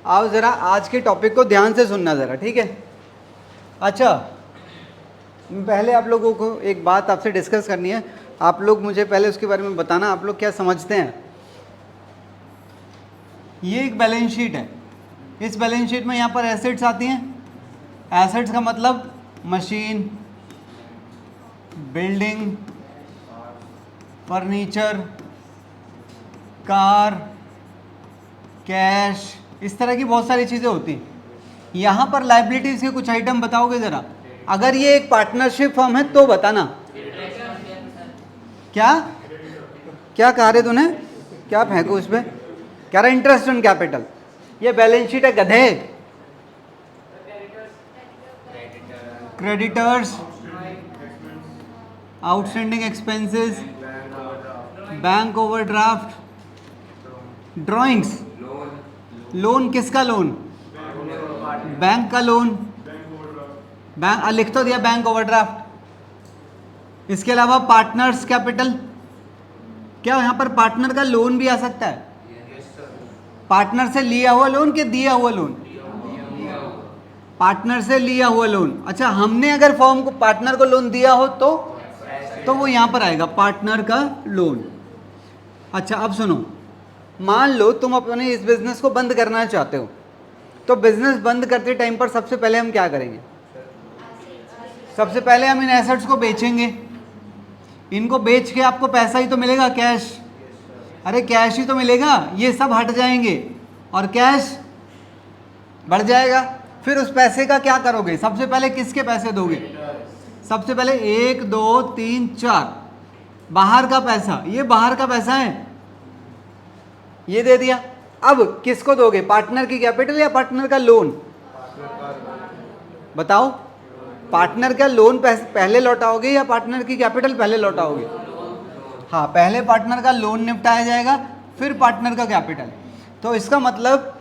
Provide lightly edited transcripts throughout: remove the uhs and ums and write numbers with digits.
आओ ज़रा आज के टॉपिक को ध्यान से सुनना ज़रा, ठीक है। अच्छा, पहले आप लोगों को एक बात आपसे डिस्कस करनी है। आप लोग मुझे पहले उसके बारे में बताना, आप लोग क्या समझते हैं। ये एक बैलेंस शीट है। इस बैलेंस शीट में यहाँ पर एसेट्स आती हैं। एसेट्स का मतलब machine, building, furniture, car, cash, इस तरह की बहुत सारी चीज़ें होती हैं। यहाँ पर लाइबिलिटीज़ के कुछ आइटम बताओगे ज़रा। अगर ये एक पार्टनरशिप फर्म है तो बताना। क्या क्या कहा रहे तूने, क्या फेंको इस पर, कह रहा इंटरेस्ट ऑन कैपिटल। ये बैलेंस शीट है गधे। Creditors, outstanding expenses, bank overdraft, drawings, loan, किसका लोन, बैंक का लोन, बैंक लिख तो दिया बैंक ओवरड्राफ्ट। इसके अलावा पार्टनर्स कैपिटल, क्या यहाँ पर पार्टनर का लोन भी आ सकता है? पार्टनर से लिया हुआ लोन कि दिया हुआ लोन? पार्टनर से लिया हुआ लोन। अच्छा, हमने अगर फर्म को पार्टनर को लोन दिया हो तो वो यहाँ पर आएगा पार्टनर का लोन। अच्छा, अब सुनो, मान लो तुम अपने इस बिजनेस को बंद करना चाहते हो, तो बिजनेस बंद करते टाइम पर सबसे पहले हम क्या करेंगे? सबसे पहले हम इन एसेट्स को बेचेंगे। इनको बेच के आपको पैसा ही तो मिलेगा, कैश। अरे कैश ही तो मिलेगा, ये सब हट जाएंगे और कैश बढ़ जाएगा। फिर उस पैसे का क्या करोगे? सबसे पहले किसके पैसे दोगे? सबसे पहले 1 2 3 4 बाहर का पैसा, ये बाहर का पैसा है, ये दे दिया। अब किसको दोगे? पार्टनर की कैपिटल या पार्टनर का लोन? बताओ, पार्टनर का लोन पहले लौटाओगे या पार्टनर की कैपिटल पहले लौटाओगे? हाँ, पहले पार्टनर का लोन निपटाया जाएगा, फिर पार्टनर का कैपिटल। तो इसका मतलब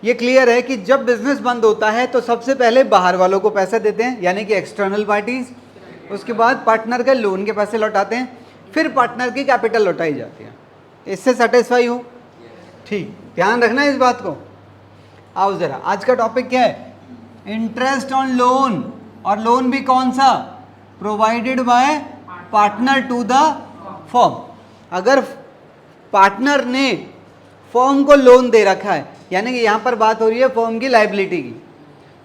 ये क्लियर है कि जब बिजनेस बंद होता है तो सबसे पहले बाहर वालों को पैसे देते हैं, यानी कि एक्सटर्नल पार्टीज। उसके बाद पार्टनर के लोन के पैसे लौटाते हैं, फिर पार्टनर की कैपिटल लौटाई जाती है। इससे सेटिस्फाई हो? ठीक, ध्यान रखना इस बात को। आओ जरा, आज का टॉपिक क्या है? Interest on loan. और लोन भी कौन सा? Provided by partner to the firm. अगर पार्टनर ने फर्म को लोन दे रखा है, यानी कि यहाँ पर बात हो रही है फर्म की लायबिलिटी की,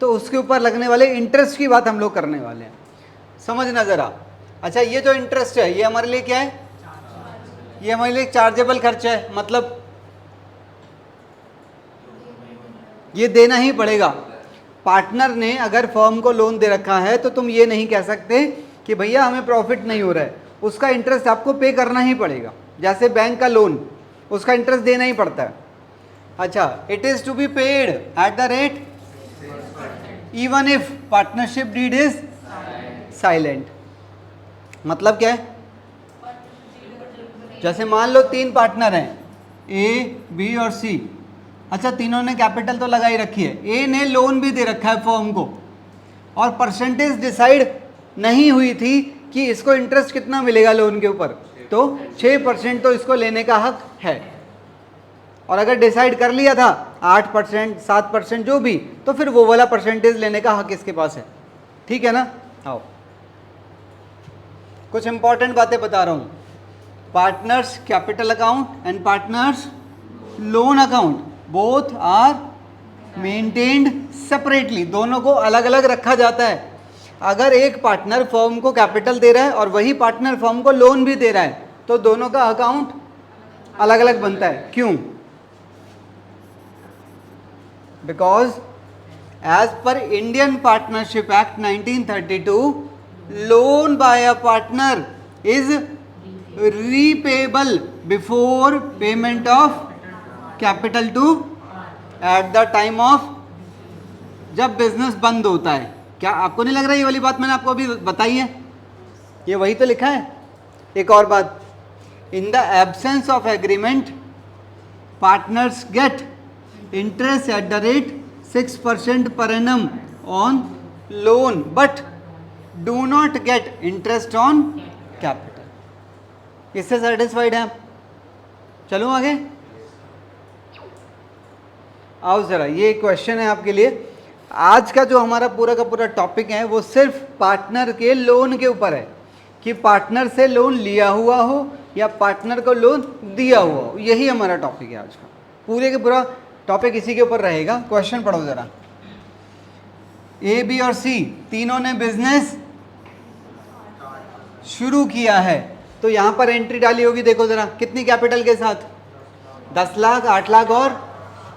तो उसके ऊपर लगने वाले इंटरेस्ट की बात हम लोग करने वाले हैं। समझना जरा। अच्छा, ये जो इंटरेस्ट है ये हमारे लिए क्या है? ये हमारे लिए चार्जेबल खर्चा है, मतलब ये देना ही पड़ेगा। पार्टनर ने अगर फर्म को लोन दे रखा है तो तुम ये नहीं कह सकते कि भैया हमें प्रॉफिट नहीं हो रहा है, उसका इंटरेस्ट आपको पे करना ही पड़ेगा। जैसे बैंक का लोन, उसका इंटरेस्ट देना ही पड़ता है। अच्छा, it is to be paid at the rate even if partnership deed is silent. मतलब क्या है? जैसे मान लो 3 पार्टनर हैं, ए, बी और सी। अच्छा, तीनों ने कैपिटल तो लगाई रखी है, ए ने लोन भी दे रखा है फर्म को, और परसेंटेज डिसाइड नहीं हुई थी कि इसको इंटरेस्ट कितना मिलेगा लोन के ऊपर, तो 6% तो इसको लेने का हक है। और अगर डिसाइड कर लिया था 8%, 7% जो भी, तो फिर वो वाला परसेंटेज लेने का हक इसके पास है। ठीक है ना? आओ, कुछ इंपॉर्टेंट बातें बता रहा हूँ। Partners capital account and partners loan account both are maintained separately. दोनों को अलग अलग रखा जाता है। अगर एक पार्टनर फर्म को कैपिटल दे रहा है और वही पार्टनर फर्म को लोन भी दे रहा है, तो दोनों का अकाउंट अलग अलग बनता है। क्यों? बिकॉज एज पर Indian partnership act 1932, loan by a partner is repayable before payment of capital to at the time of, जब बिजनेस बंद होता है। क्या आपको नहीं लग रहा ये वाली बात मैंने आपको अभी बताई है? ये वही तो लिखा है। एक और बात, in the absence of agreement partners get interest at the rate 6% per annum on loan, but do not get interest on capital. इससे सेटिस्फाइड है? चलो आगे। आओ ज़रा, ये क्वेश्चन है आपके लिए। आज का जो हमारा पूरा का पूरा टॉपिक है वो सिर्फ पार्टनर के लोन के ऊपर है, कि पार्टनर से लोन लिया हुआ हो या पार्टनर को लोन दिया हुआ हो। यही हमारा टॉपिक है आज का, पूरे का पूरा टॉपिक इसी के ऊपर रहेगा। क्वेश्चन पढ़ो ज़रा। ए, बी और सी तीनों ने बिजनेस शुरू किया है, तो यहाँ पर एंट्री डाली होगी, देखो ज़रा कितनी कैपिटल के साथ, 10 लाख, 8 लाख और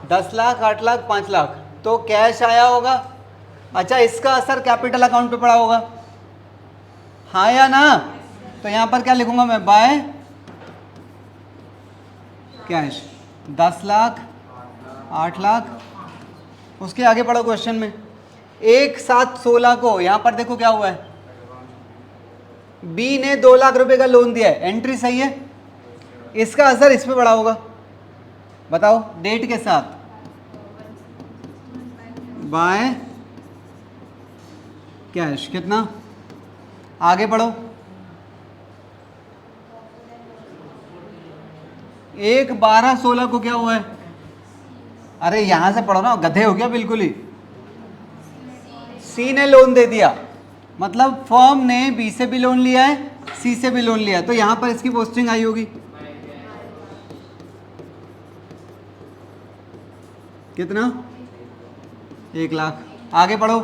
10 लाख, 8 लाख, 5 लाख, तो कैश आया होगा। अच्छा, इसका असर कैपिटल अकाउंट पे पड़ा होगा, हाँ या ना? तो यहाँ पर क्या लिखूंगा मैं, बाय कैश 10 लाख, 8 लाख। उसके आगे पढ़ो क्वेश्चन में, 1/7/16 को यहाँ पर देखो क्या हुआ है, बी ने 2 लाख रुपए का लोन दिया है, एंट्री सही है, इसका असर इस पे पड़ा होगा। बताओ डेट के साथ, बाय कैश कितना, आगे पढ़ो, 1/12/16 को क्या हुआ है, अरे यहां से पढ़ो ना, गधे हो गया बिल्कुल ही। सी ने लोन दे दिया, मतलब फर्म ने बी से भी लोन लिया है, सी से भी लोन लिया है, तो यहां पर इसकी पोस्टिंग आई होगी कितना, 1 लाख। आगे पढ़ो।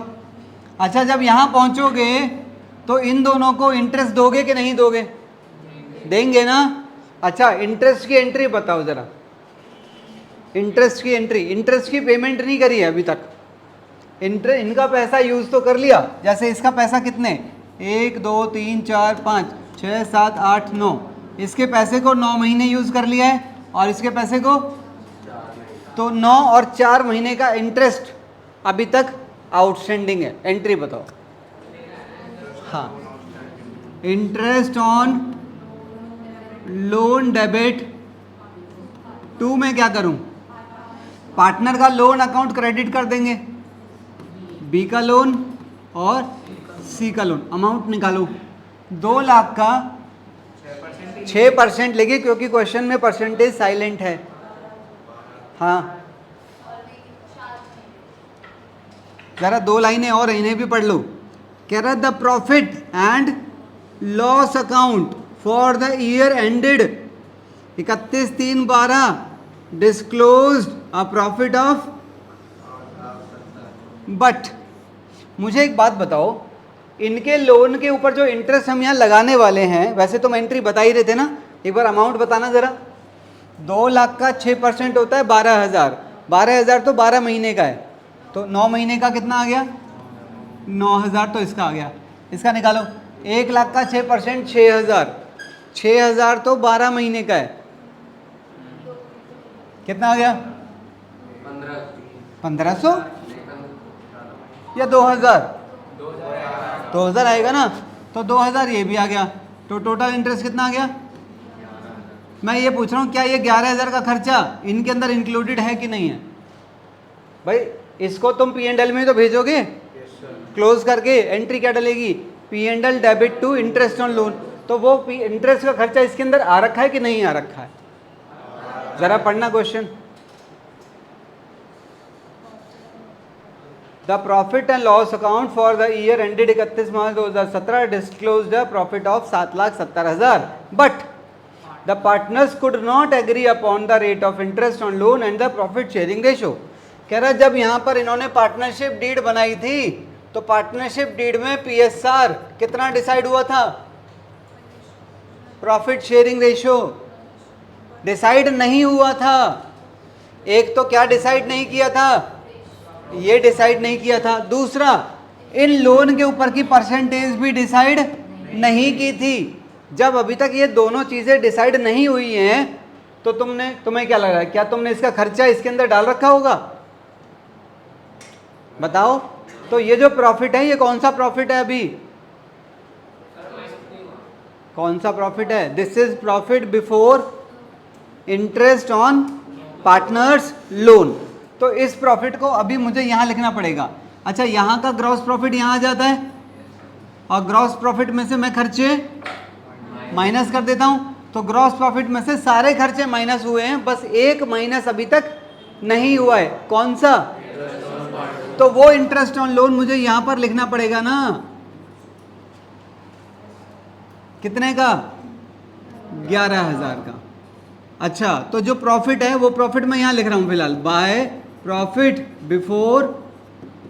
अच्छा, जब यहां पहुंचोगे तो इन दोनों को इंटरेस्ट दोगे कि नहीं दोगे, देंगे ना। अच्छा, इंटरेस्ट की एंट्री बताओ जरा, इंटरेस्ट की एंट्री, इंटरेस्ट की पेमेंट नहीं करी है अभी तक, इनका पैसा यूज तो कर लिया। जैसे इसका पैसा कितने, 1 2 3 4 5 6 7 8 9, इसके पैसे को 9 महीने यूज कर लिया है, और इसके पैसे को तो 9 और 4 महीने का इंटरेस्ट अभी तक आउटस्टैंडिंग है। एंट्री बताओ। हाँ, इंटरेस्ट ऑन लोन डेबिट 2 में क्या करूं, पार्टनर का लोन अकाउंट क्रेडिट कर देंगे, बी का लोन और सी का लोन, अमाउंट निकालो। 2 लाख का 6% लेंगे, क्योंकि क्वेश्चन में परसेंटेज साइलेंट है। हाँ, जरा 2 लाइनें और इन्हें भी पढ़ लो। कह रहा the profit and loss account for the year ended 31/3/12 disclosed a profit of, but मुझे एक बात बताओ, इनके लोन के ऊपर जो इंटरेस्ट हम यहाँ लगाने वाले हैं, वैसे तो हम एंट्री बता ही रहे थे ना, एक बार अमाउंट बताना ज़रा। 2 लाख का 6% होता है 12,000, 12,000 तो 12 महीने का है, तो 9 महीने का कितना आ गया, 9,000, तो इसका आ गया, इसका निकालो। 1 लाख का 6% 6,000, 6,000 तो 12 महीने का है, कितना आ गया, 1500 या 2,000, 2,000 आएगा ना, तो 2,000 ये भी आ गया, तो टोटल इंटरेस्ट कितना आ गया। मैं ये पूछ रहा हूँ, क्या ये 11,000 का खर्चा इनके अंदर इंक्लूडेड है कि नहीं है। भाई इसको तुम P&L में तो भेजोगे, क्लोज करके एंट्री क्या डलेगी, P&L debit to interest on loan, तो वो इंटरेस्ट का खर्चा इसके अंदर आ रखा है कि नहीं आ रखा है, जरा पढ़ना question. The profit and loss account for the year ended 31 March 2017 disclosed a profit of 7,70,000, but the partners could not agree upon the rate of interest on loan and the profit sharing ratio. कह रहा जब यहाँ पर इन्होंने partnership deed बनाई थी, तो partnership deed में PSR कितना डिसाइड हुआ था, प्रॉफिट शेयरिंग रेशो डिसाइड नहीं हुआ था। एक तो क्या डिसाइड नहीं किया था, ये डिसाइड नहीं किया था, दूसरा इन लोन के ऊपर की परसेंटेज भी डिसाइड नहीं की थी। जब अभी तक ये दोनों चीज़ें डिसाइड नहीं हुई हैं, तो तुम्हें क्या लग रहा है, क्या तुमने इसका खर्चा इसके अंदर डाल रखा होगा, बताओ। तो ये जो प्रॉफिट है, ये कौन सा प्रॉफिट है, अभी कौन सा प्रॉफिट है, this is profit before interest on partners loan. तो इस प्रॉफिट को अभी मुझे यहाँ लिखना पड़ेगा। अच्छा, यहाँ का ग्रॉस प्रॉफिट यहाँ आ जाता है, और ग्रॉस प्रॉफिट में से मैं खर्चे माइनस कर देता हूँ, तो ग्रॉस प्रॉफिट में से सारे खर्चे माइनस हुए हैं, बस एक माइनस अभी तक नहीं हुआ है, कौन सा? तो वो इंटरेस्ट ऑन लोन मुझे यहां पर लिखना पड़ेगा ना, कितने का? 11,000 का। अच्छा, तो जो प्रॉफिट है वो प्रॉफिट मैं यहां लिख रहा हूं फिलहाल, by profit before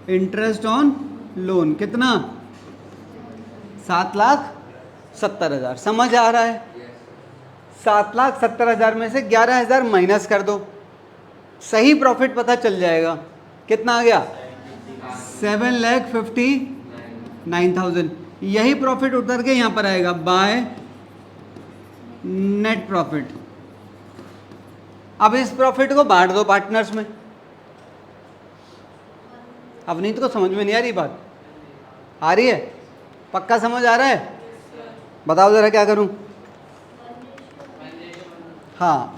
interest on loan, कितना? 7,70,000। समझ आ रहा है? 7,70,000 में से 11,000 माइनस कर दो, सही प्रॉफिट पता चल जाएगा। कितना आ गया? 7,59,000। यही प्रॉफिट उतर के यहां पर आएगा बाय नेट प्रॉफिट। अब इस प्रॉफिट को बांट दो पार्टनर्स में। अब नहीं तो समझ में नहीं आ रही बात, आ रही है? पक्का समझ आ रहा है? बताओ जरा क्या करूं? हाँ,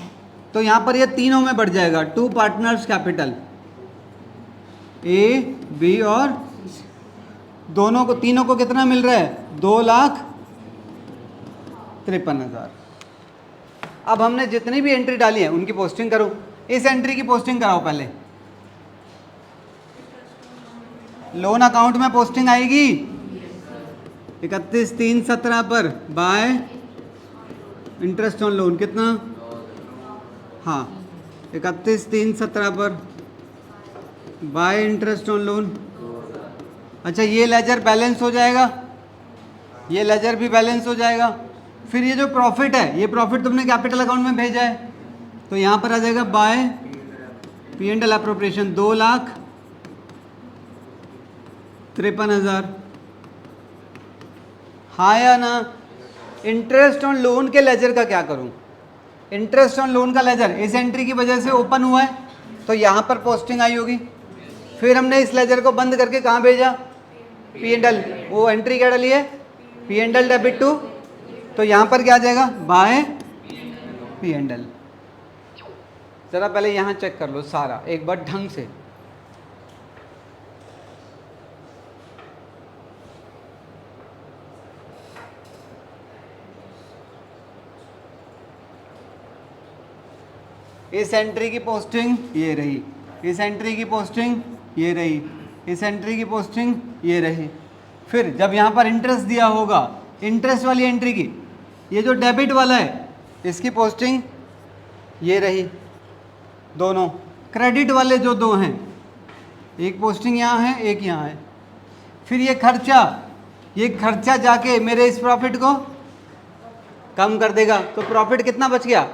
तो यहां पर ये तीनों में बढ़ जाएगा, 2 पार्टनर्स कैपिटल, ए बी और दोनों को, तीनों को कितना मिल रहा है? 2,53,000। अब हमने जितनी भी एंट्री डाली है उनकी पोस्टिंग करो। इस एंट्री की पोस्टिंग कराओ पहले। लोन अकाउंट में पोस्टिंग आएगी 31/3/17 पर बाय इंटरेस्ट ऑन लोन, कितना? हाँ, 31/3/17 पर बाय इंटरेस्ट ऑन लोन। अच्छा, ये लेजर बैलेंस हो जाएगा, ये लेजर भी बैलेंस हो जाएगा। फिर ये जो प्रॉफिट है, ये प्रॉफिट तुमने कैपिटल अकाउंट में भेजा है, तो यहाँ पर आ जाएगा बाय P&L अप्रोप्रिएशन 2,53,000। हाँ या ना? इंटरेस्ट ऑन लोन के लेजर का क्या करूं? इंटरेस्ट ऑन लोन का लेजर इस एंट्री की वजह से ओपन हुआ है, तो यहाँ पर पोस्टिंग आई होगी। फिर हमने इस लेजर को बंद करके कहाँ भेजा? P&L। वो एंट्री क्या डाली है? P&L डेबिट टू, तो यहाँ पर क्या आ जाएगा? Bye P&L। जरा पहले यहाँ चेक कर लो सारा एक बार ढंग से। इस एंट्री की पोस्टिंग ये रही, इस एंट्री की पोस्टिंग ये रही, इस एंट्री की पोस्टिंग ये रही। फिर जब यहाँ पर इंटरेस्ट दिया होगा, इंटरेस्ट वाली एंट्री की, ये जो डेबिट वाला है इसकी पोस्टिंग ये रही, दोनों। क्रेडिट वाले जो दो हैं, एक पोस्टिंग यहाँ है, एक यहाँ है। फिर ये खर्चा जाके मेरे इस प्रॉफिट को कम कर देगा, तो प्रॉफिट कितना बच गया?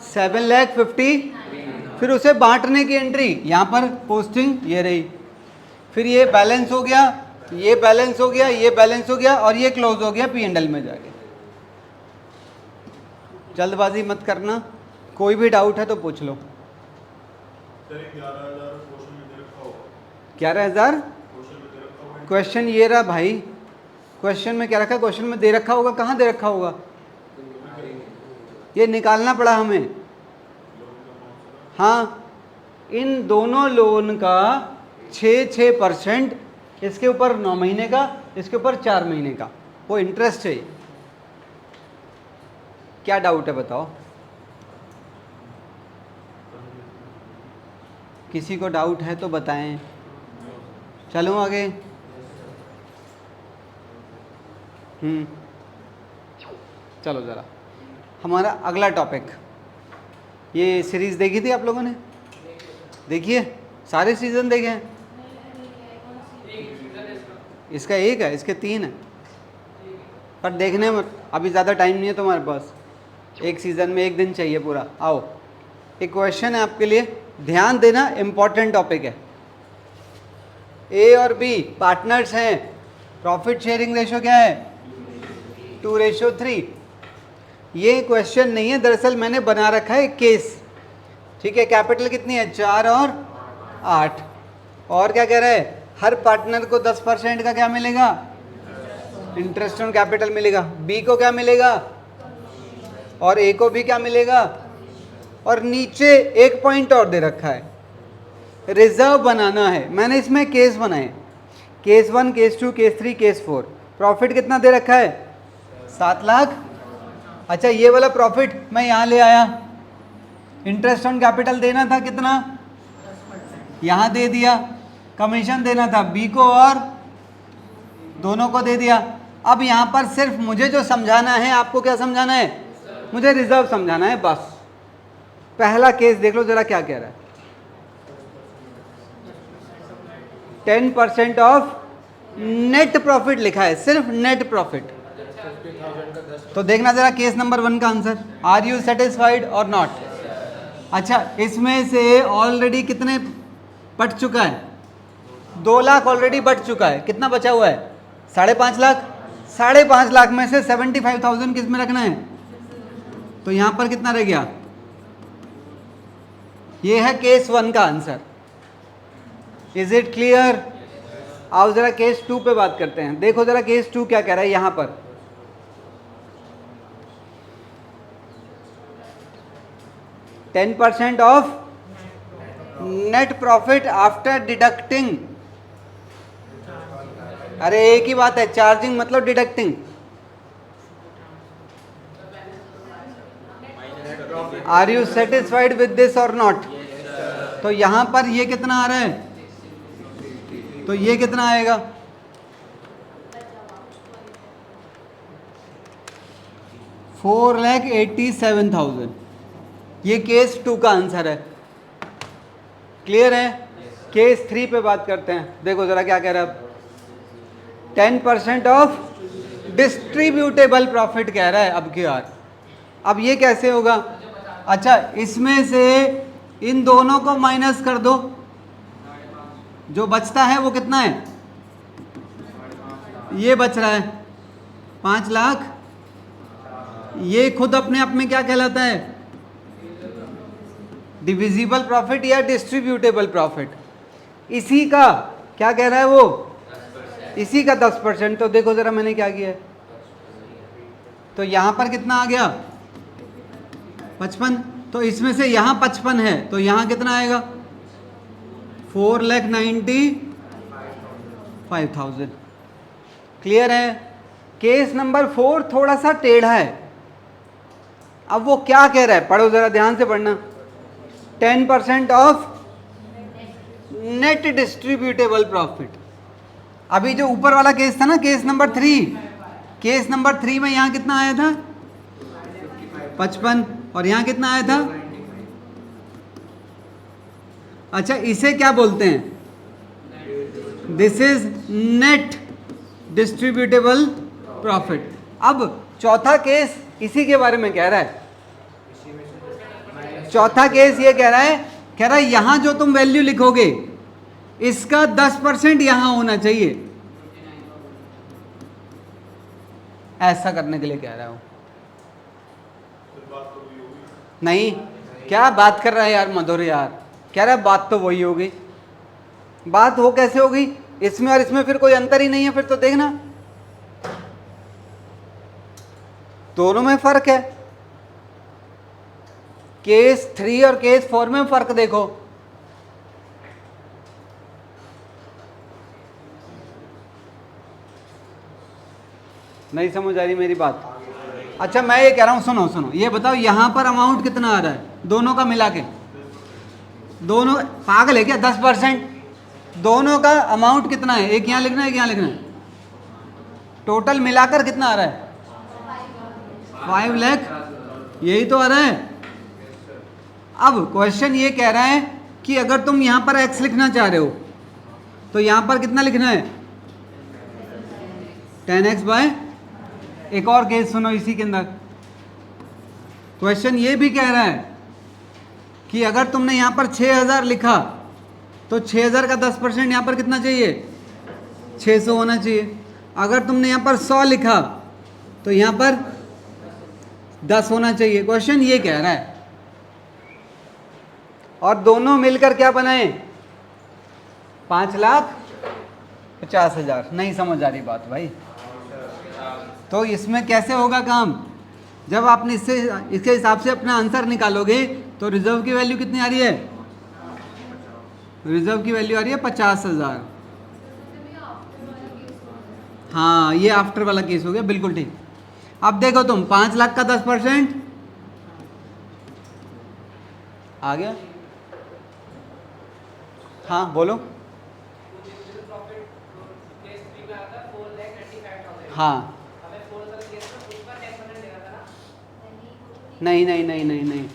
7,50,000। फिर उसे बांटने की एंट्री यहाँ पर पोस्टिंग ये रही। फिर ये बैलेंस हो गया, ये बैलेंस हो गया, ये बैलेंस हो गया, और ये क्लोज हो गया P&L में जाके। जल्दबाजी मत करना, कोई भी डाउट है तो पूछ लो। 11,000 क्वेश्चन ये रहा भाई। क्वेश्चन में क्या रखा? क्वेश्चन में दे रखा होगा, कहाँ दे रखा होगा? ये निकालना पड़ा हमें। हाँ, इन दोनों लोन का 6% इसके ऊपर 9 महीने का, इसके ऊपर 4 महीने का, वो इंटरेस्ट है। क्या डाउट है बताओ? किसी को डाउट है तो बताएं। चलो आगे। चलो ज़रा हमारा अगला टॉपिक, ये सीरीज़ देखी थी आप लोगों ने? देखिए, सारे सीज़न देखे हैं? इसका एक है, इसके 3 है, पर देखने में अभी ज़्यादा टाइम नहीं है तुम्हारे पास। एक सीज़न में 1 दिन चाहिए पूरा। आओ, एक क्वेश्चन है आपके लिए, ध्यान देना, इम्पॉर्टेंट टॉपिक है। ए और बी पार्टनर्स हैं, प्रॉफिट शेयरिंग रेशो क्या है? 2:3। ये क्वेश्चन नहीं है, दरअसल मैंने बना रखा है केस। ठीक है, कैपिटल कितनी है? 4 और 8। और क्या कह रहा है? हर पार्टनर को 10% का क्या मिलेगा? इंटरेस्ट ऑन कैपिटल मिलेगा। बी को क्या मिलेगा? और ए को भी क्या मिलेगा? और नीचे एक पॉइंट और दे रखा है, रिजर्व बनाना है। मैंने इसमें केस बनाए, case 1, case 2, case 3, case 4। Profit कितना दे रखा है? 7 लाख। अच्छा, ये वाला प्रॉफिट मैं यहाँ ले आया, इंटरेस्ट ऑन कैपिटल देना था कितना, यहाँ दे दिया, कमीशन देना था बी को और दोनों को दे दिया। अब यहाँ पर सिर्फ मुझे जो समझाना है, आपको क्या समझाना है, मुझे रिजर्व समझाना है बस। पहला केस देख लो जरा क्या कह रहा है, 10% ऑफ नेट प्रॉफिट लिखा है, सिर्फ नेट प्रॉफिट। तो देखना जरा केस नंबर 1 का आंसर, आर यू सेटिस्फाइड और नॉट। अच्छा, इसमें से ऑलरेडी कितने बट चुका है, 2 लाख ऑलरेडी बट चुका है, कितना बचा हुआ है 5.5 लाख। 5.5 लाख में से 75,000 किस में रखना है, तो यहां पर कितना रह गया, ये है केस 1 का आंसर। Is it clear? आओ जरा केस 2 पे बात करते हैं। देखो जरा केस 2 क्या कह रहा है यहां पर, %10 of net profit after deducting. अरे एक ही बात है, चार्जिंग मतलब deducting. Are you satisfied with this और नॉट। तो यहां पर ये कितना आ रहा है, तो ये कितना आएगा, $4,87,000। ये केस 2 का आंसर है। क्लियर है? केस 3 पे बात करते हैं। देखो जरा क्या कह रहा है, 10% ऑफ डिस्ट्रीब्यूटेबल प्रॉफिट कह रहा है अब की बार। अब ये कैसे होगा, अच्छा इसमें से इन दोनों को माइनस कर दो, जो बचता है वो कितना है, ये बच रहा है 5 लाख। ये खुद अपने आप में क्या कहलाता है, डिविजिबल प्रॉफिट या डिस्ट्रीब्यूटेबल प्रॉफिट। इसी का क्या कह रहा है वो, इसी का 10%। तो देखो जरा मैंने क्या किया है, तो यहां पर कितना आ गया 55, तो इसमें से यहां 55 है, तो यहां कितना आएगा 4,95,000। क्लियर है? केस नंबर 4 थोड़ा सा टेढ़ा है। अब वो क्या कह रहा है, पढ़ो जरा ध्यान से पढ़ना। 10% ऑफ नेट डिस्ट्रीब्यूटेबल प्रॉफिट। अभी जो ऊपर वाला केस था ना, केस नंबर 3, केस नंबर 3 में यहां कितना आया था 55, और यहां कितना आया था, अच्छा इसे क्या बोलते हैं, this is net distributable profit. अब चौथा केस इसी के बारे में कह रहा है। चौथा केस ये कह रहा है यहां जो तुम वैल्यू लिखोगे इसका 10% यहां होना चाहिए, ऐसा करने के लिए कह रहा हूं। नहीं, क्या बात कर रहा है यार मधुर यार, कह रहा है बात तो वही होगी। बात हो कैसे होगी, इसमें और इसमें फिर कोई अंतर ही नहीं है, फिर तो देखना दोनों में फर्क है। केस 3 और केस 4 में फर्क देखो। नहीं समझ आ रही मेरी बात? अच्छा मैं ये कह रहा हूं, सुनो सुनो, ये बताओ यहां पर अमाउंट कितना आ रहा है दोनों का मिला के, दोनों पागल है क्या, 10%। दोनों का अमाउंट कितना है, एक यहां लिखना है, एक यहां लिखना है, टोटल मिलाकर कितना आ रहा है 5 लाख, यही तो आ रहा है। अब क्वेश्चन ये कह रहा है कि अगर तुम यहां पर x लिखना चाह रहे हो तो यहां पर कितना लिखना है 10x बाय, एक और केस सुनो इसी के अंदर। क्वेश्चन ये भी कह रहा है कि अगर तुमने यहां पर 6000 लिखा तो 6000 का 10% यहां पर कितना चाहिए 600 होना चाहिए। अगर तुमने यहां पर 100 लिखा तो यहां पर 10 होना चाहिए। क्वेश्चन ये कह रहा है, और दोनों मिलकर क्या बनाए 5,50,000। नहीं समझ आ रही बात भाई? तो इसमें कैसे होगा काम, जब आपने इसके हिसाब से अपना आंसर निकालोगे तो रिजर्व की वैल्यू कितनी आ रही है, रिजर्व की वैल्यू आ रही है 50,000। हाँ ये आफ्टर वाला केस हो गया, बिल्कुल ठीक। अब देखो तुम 5 लाख का 10%, आ गया? हाँ बोलो। हाँ नहीं नहीं नहीं नहीं नहीं,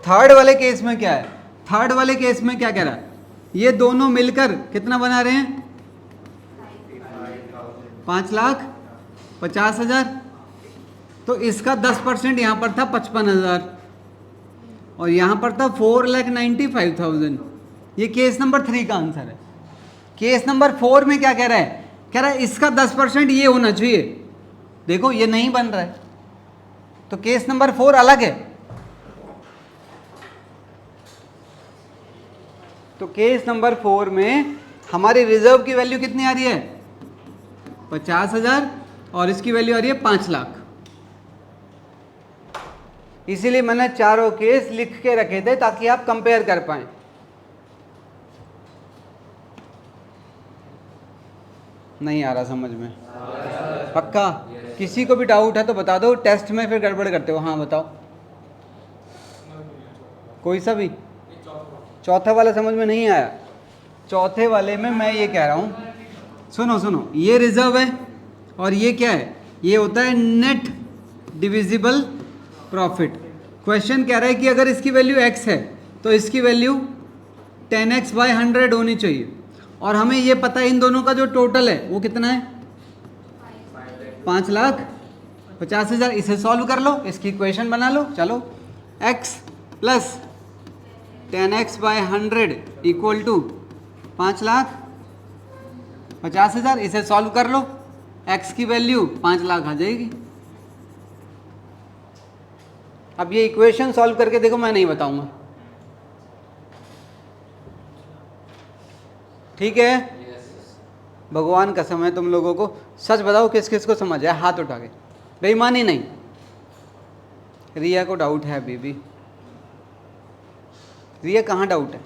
थर्ड वाले केस में क्या है? थर्ड वाले केस में क्या कह रहा है? ये दोनों मिलकर कितना बना रहे हैं? 5,50,000। तो इसका 10% यहाँ पर था 55,000 और यहाँ पर था 4,95,000। ये केस नंबर 3 का आंसर है। केस नंबर 4 में क्या कह रहा है? कह रहा है इसका 10% ये होना चाहिए। देखो ये नहीं बन रहा है, तो केस नंबर 4 अलग है। तो केस नंबर 4 में हमारी रिजर्व की वैल्यू कितनी आ रही है? 50,000 और इसकी वैल्यू आ रही है 5 लाख। इसीलिए मैंने चारों केस लिख के रखे थे ताकि आप कंपेयर कर पाएं। नहीं आ रहा समझ में? पक्का? किसी को भी डाउट है तो बता दो, टेस्ट में फिर गड़बड़ करते हो। हाँ बताओ, कोई सा भी। चौथा वाला समझ में नहीं आया? चौथे वाले में मैं ये कह रहा हूँ, सुनो सुनो, ये रिजर्व है और ये क्या है? ये होता है नेट डिविजिबल प्रॉफिट। क्वेश्चन कह रहा है कि अगर इसकी वैल्यू x है तो इसकी वैल्यू 10x/100 होनी चाहिए और हमें ये पता है इन दोनों का जो टोटल है वो कितना है? 5,50,000। इसे सॉल्व कर लो, इसकी इक्वेशन बना लो। चलो, x plus 10x/100 equal to 5,50,000। इसे सॉल्व कर लो, x की वैल्यू 5 लाख आ जाएगी। अब ये इक्वेशन सॉल्व करके देखो, मैं नहीं बताऊंगा, ठीक है? भगवान कसम है तुम लोगों को। सच बताओ किस किस को समझ आया? हाथ उठा के। बेईमानी नहीं। रिया को डाउट है अभी भी। रिया कहाँ डाउट है?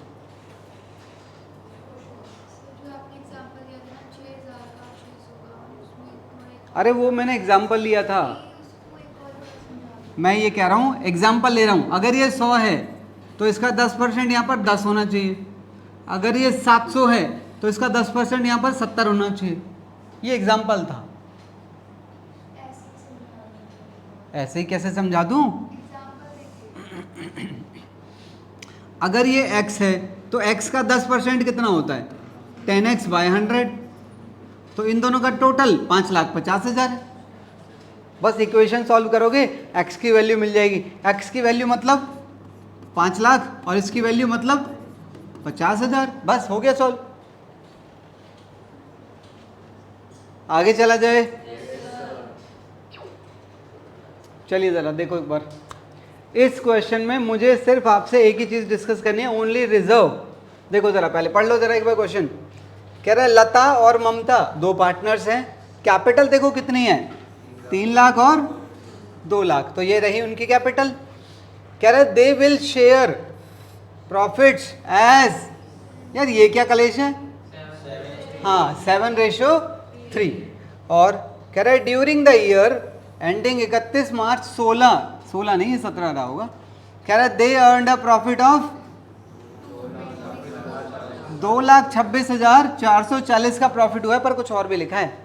अरे वो मैंने एग्जाम्पल लिया था। मैं ये कह रहा हूँ, एग्जाम्पल ले रहा हूँ। अगर ये 100 है तो इसका 10% यहाँ पर 10 होना चाहिए। अगर ये 700 है तो इसका 10% यहाँ पर 70 होना चाहिए। ये एग्जाम्पल था। ऐसे ही कैसे समझा दूँ? अगर ये x है तो x का 10% कितना होता है? 10x/100। तो इन दोनों का टोटल 5,50,000 है। बस इक्वेशन सॉल्व करोगे, x की वैल्यू मिल जाएगी। x की वैल्यू मतलब 5 लाख और इसकी वैल्यू मतलब 50,000। बस हो गया सॉल्व। आगे चला जाए। चलिए ज़रा देखो एक बार। इस क्वेश्चन में मुझे सिर्फ आपसे एक ही चीज़ डिस्कस करनी है, ओनली रिजर्व। देखो ज़रा, पहले पढ़ लो ज़रा एक बार क्वेश्चन। कह रहा है लता और ममता 2 पार्टनर्स हैं। कैपिटल देखो कितनी है? 3 लाख और 2 लाख। तो ये रही उनकी कैपिटल। कह रहा है they will share profits as, यार ये क्या कलेश है? हाँ, 7:3। और कह रहा है ड्यूरिंग द ईयर एंडिंग 31 मार्च 16 नहीं 17 रहा होगा। कह रहा है दे अर्नड अ प्रॉफिट ऑफ 2,26,440 का प्रॉफिट हुआ है, पर कुछ और भी लिखा है।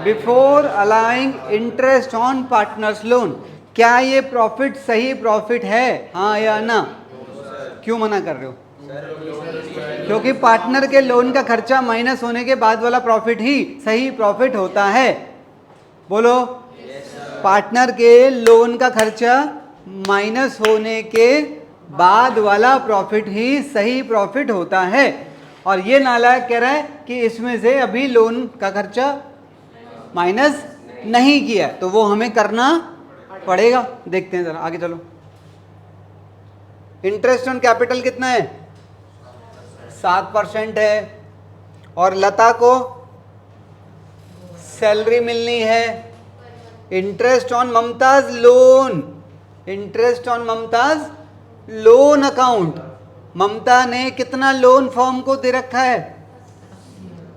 Before allowing interest on partners loan. क्या ये प्रॉफिट सही प्रॉफिट है? हाँ या ना? क्यों मना कर रहे हो? क्योंकि पार्टनर के लोन का खर्चा माइनस होने के बाद वाला प्रॉफिट ही सही प्रॉफिट होता है। बोलो। पार्टनर के लोन का खर्चा माइनस होने के बाद वाला प्रॉफिट ही सही प्रॉफिट होता है। और ये नालायक कह रहा है कि इसमें से अभी लोन का खर्चा माइनस नहीं किया, तो वो हमें करना पड़ेगा। देखते हैं जरा, आगे चलो। इंटरेस्ट ऑन कैपिटल कितना है? 7% है। और लता को सैलरी मिलनी है। Interest on Mamta's loan, interest on Mamta's loan account. Mamta ने कितना लोन फॉर्म को दे रखा है?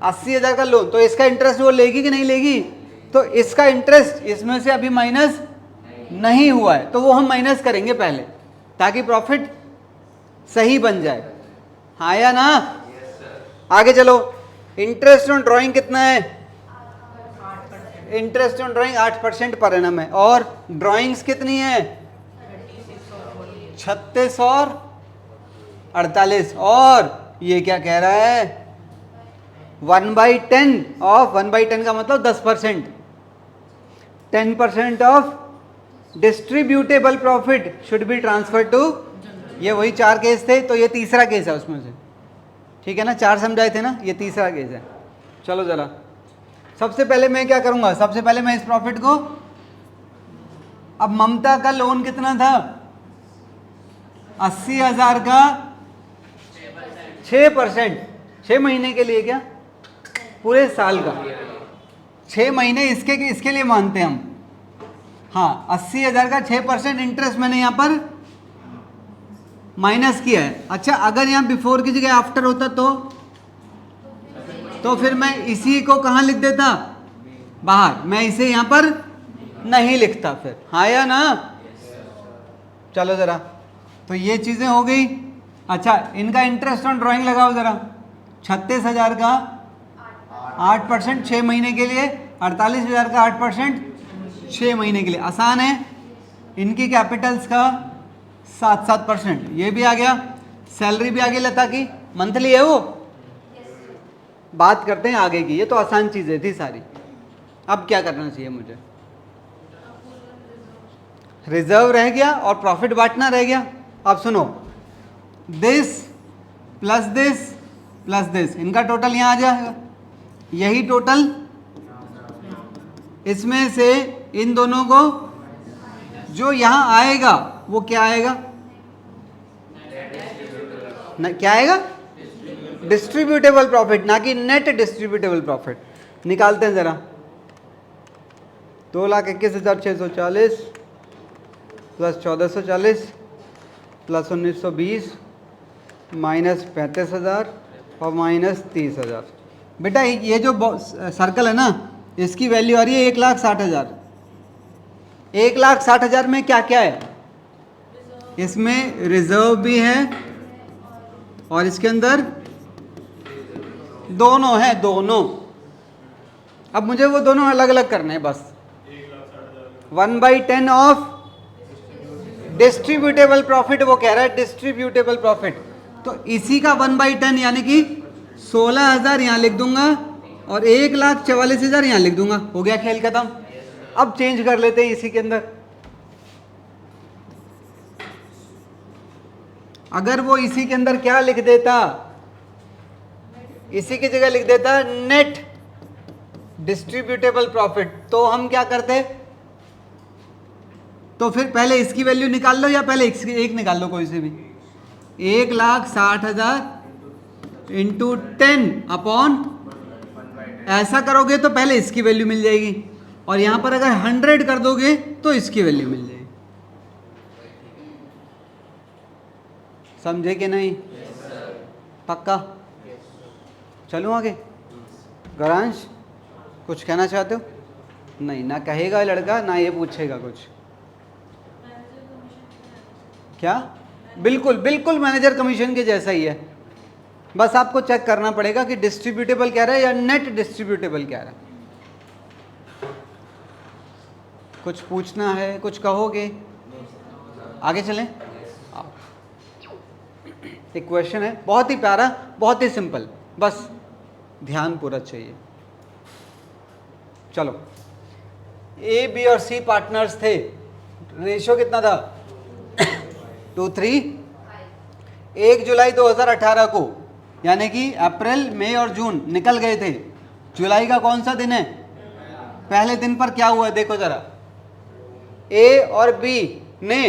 80,000 का लोन। तो इसका इंटरेस्ट वो लेगी कि नहीं लेगी? तो इसका इंटरेस्ट इसमें से अभी माइनस नहीं हुआ है, तो वो हम माइनस करेंगे पहले। ताकि प्रॉफिट सही बन जाए, हाँ या ना। आगे चलो, इंटरेस्ट ऑन ड्राइंग कितना है? Interest on drawing 8% per annum है, और ड्राइंग्स कितनी है? 36 और 48, और ये क्या कह रहा है? 1/10 ऑफ, 1/10 का मतलब 10%, 10% of distributable profit should be transfer to, ये वही 4 केस थे, तो ये तीसरा केस है उसमें से, ठीक है ना, 4 समझाए थे ना, ये तीसरा केस है। चलो जरा, सबसे पहले मैं क्या करूंगा, सबसे पहले मैं इस प्रॉफिट को, अब ममता का लोन कितना था? 80,000 का 6%, 6 महीने के लिए, क्या पूरे साल का? 6 महीने इसके लिए मानते हैं हम। हाँ, 80,000 का 6% इंटरेस्ट मैंने यहाँ पर माइनस किया है। अच्छा, अगर यहाँ बिफोर की जगह आफ्टर होता तो फिर मैं इसी को कहाँ लिख देता? बाहर, मैं इसे यहाँ पर नहीं लिखता फिर, हाँ या ना। चलो जरा, तो ये चीज़ें हो गई। अच्छा, इनका इंटरेस्ट ऑन ड्राइंग लगाओ जरा, 36,000 का 8% 6 महीने के लिए, 48,000 का 8% 6 महीने के लिए, आसान है। इनकी कैपिटल्स का 7% ये भी आ गया, सैलरी भी आ गई लता की, मंथली है वो। बात करते हैं आगे की, ये तो आसान चीज़ें थी सारी। अब क्या करना चाहिए मुझे? रिजर्व रह गया और प्रॉफिट बांटना रह गया। अब सुनो, this plus this plus this, इनका टोटल यहाँ आ जाएगा, यही टोटल, इसमें से इन दोनों को जो यहाँ आएगा वो क्या आएगा? क्या आएगा? डिस्ट्रीब्यूटेबल प्रॉफिट, ना कि नेट डिस्ट्रीब्यूटेबल प्रॉफिट। निकालते हैं जरा, 2,21,640 प्लस 1,440 प्लस 1,920 माइनस 35,000 और माइनस 30,000। बेटा ये जो सर्कल है ना, इसकी वैल्यू आ रही है 1,60,000। 1,60,000 में क्या क्या है? इसमें रिजर्व भी है और इसके अंदर दोनों है, दोनों। अब मुझे वो दोनों अलग अलग करने हैं बस। 1/10 ऑफ डिस्ट्रीब्यूटेबल प्रॉफिट, वो कह रहा है डिस्ट्रीब्यूटेबल प्रॉफिट, तो इसी का 1/10 यानी कि 16,000 यहां लिख दूंगा और 1,44,000 यहां लिख दूंगा। हो गया खेल खत्म। अब चेंज कर लेते हैं इसी के अंदर। अगर वो इसी के अंदर क्या लिख देता, इसी की जगह लिख देता नेट डिस्ट्रीब्यूटेबल प्रॉफिट, तो हम क्या करते? तो फिर पहले इसकी वैल्यू निकाल लो या पहले एक निकाल लो, कोई से भी। 1,60,000 इंटू 10 अपॉन, ऐसा करोगे तो पहले इसकी वैल्यू मिल जाएगी, और यहां पर अगर 100 कर दोगे तो इसकी वैल्यू मिल जाएगी। समझे कि नहीं? पक्का? चलूं आगे? गौरांश कुछ कहना चाहते हो? नहीं ना, कहेगा लड़का ना ये पूछेगा कुछ। क्या? बिल्कुल बिल्कुल मैनेजर कमीशन के जैसा ही है, बस आपको चेक करना पड़ेगा कि डिस्ट्रीब्यूटेबल कह रहा है या नेट डिस्ट्रीब्यूटेबल कह रहा है। कुछ पूछना है, कुछ कहोगे? आगे चलें। एक क्वेश्चन है, बहुत ही प्यारा, बहुत ही सिंपल, बस ध्यान पूरा चाहिए। चलो, ए बी और सी पार्टनर्स थे, रेशियो कितना था? 2:3। 1 जुलाई 2018 को, यानी कि अप्रैल मई और जून निकल गए थे, जुलाई का कौन सा दिन है? पहले दिन पर क्या हुआ देखो जरा। ए और बी ने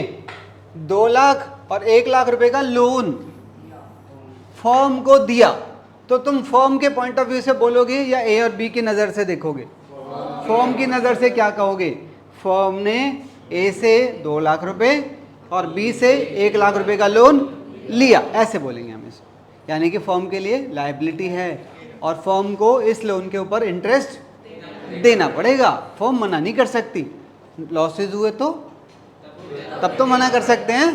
2 लाख और 1 लाख रुपए का लोन फर्म को दिया, तो तुम फर्म के पॉइंट ऑफ व्यू से बोलोगे या ए और बी की नज़र से देखोगे? फर्म की नज़र से क्या कहोगे? फर्म ने ए से 2 लाख रुपए और बी से 1 लाख रुपए का लोन लिया, ऐसे बोलेंगे हम इसे। यानी कि फर्म के लिए लायबिलिटी है और फर्म को इस लोन के ऊपर इंटरेस्ट देना पड़ेगा। फर्म मना नहीं कर सकती, लॉसेज हुए तो तब तो मना कर सकते हैं,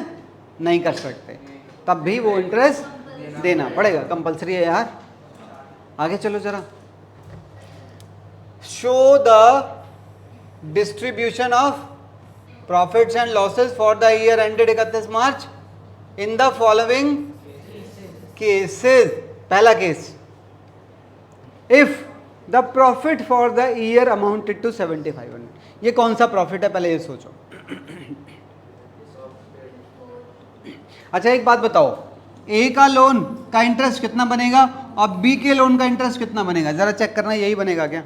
नहीं कर सकते, तब भी वो इंटरेस्ट देना पड़ेगा, कंपलसरी है यार। आगे चलो जरा। Show the distribution of profits and losses for the year ended 31 March in the following cases. पहला case, if the profit for the year amounted to 7500। ये कौन सा प्रॉफिट है पहले ये सोचो। अच्छा एक बात बताओ, ए का लोन का इंटरेस्ट कितना बनेगा और बी के लोन का इंटरेस्ट कितना बनेगा, जरा चेक करना, यही बनेगा क्या?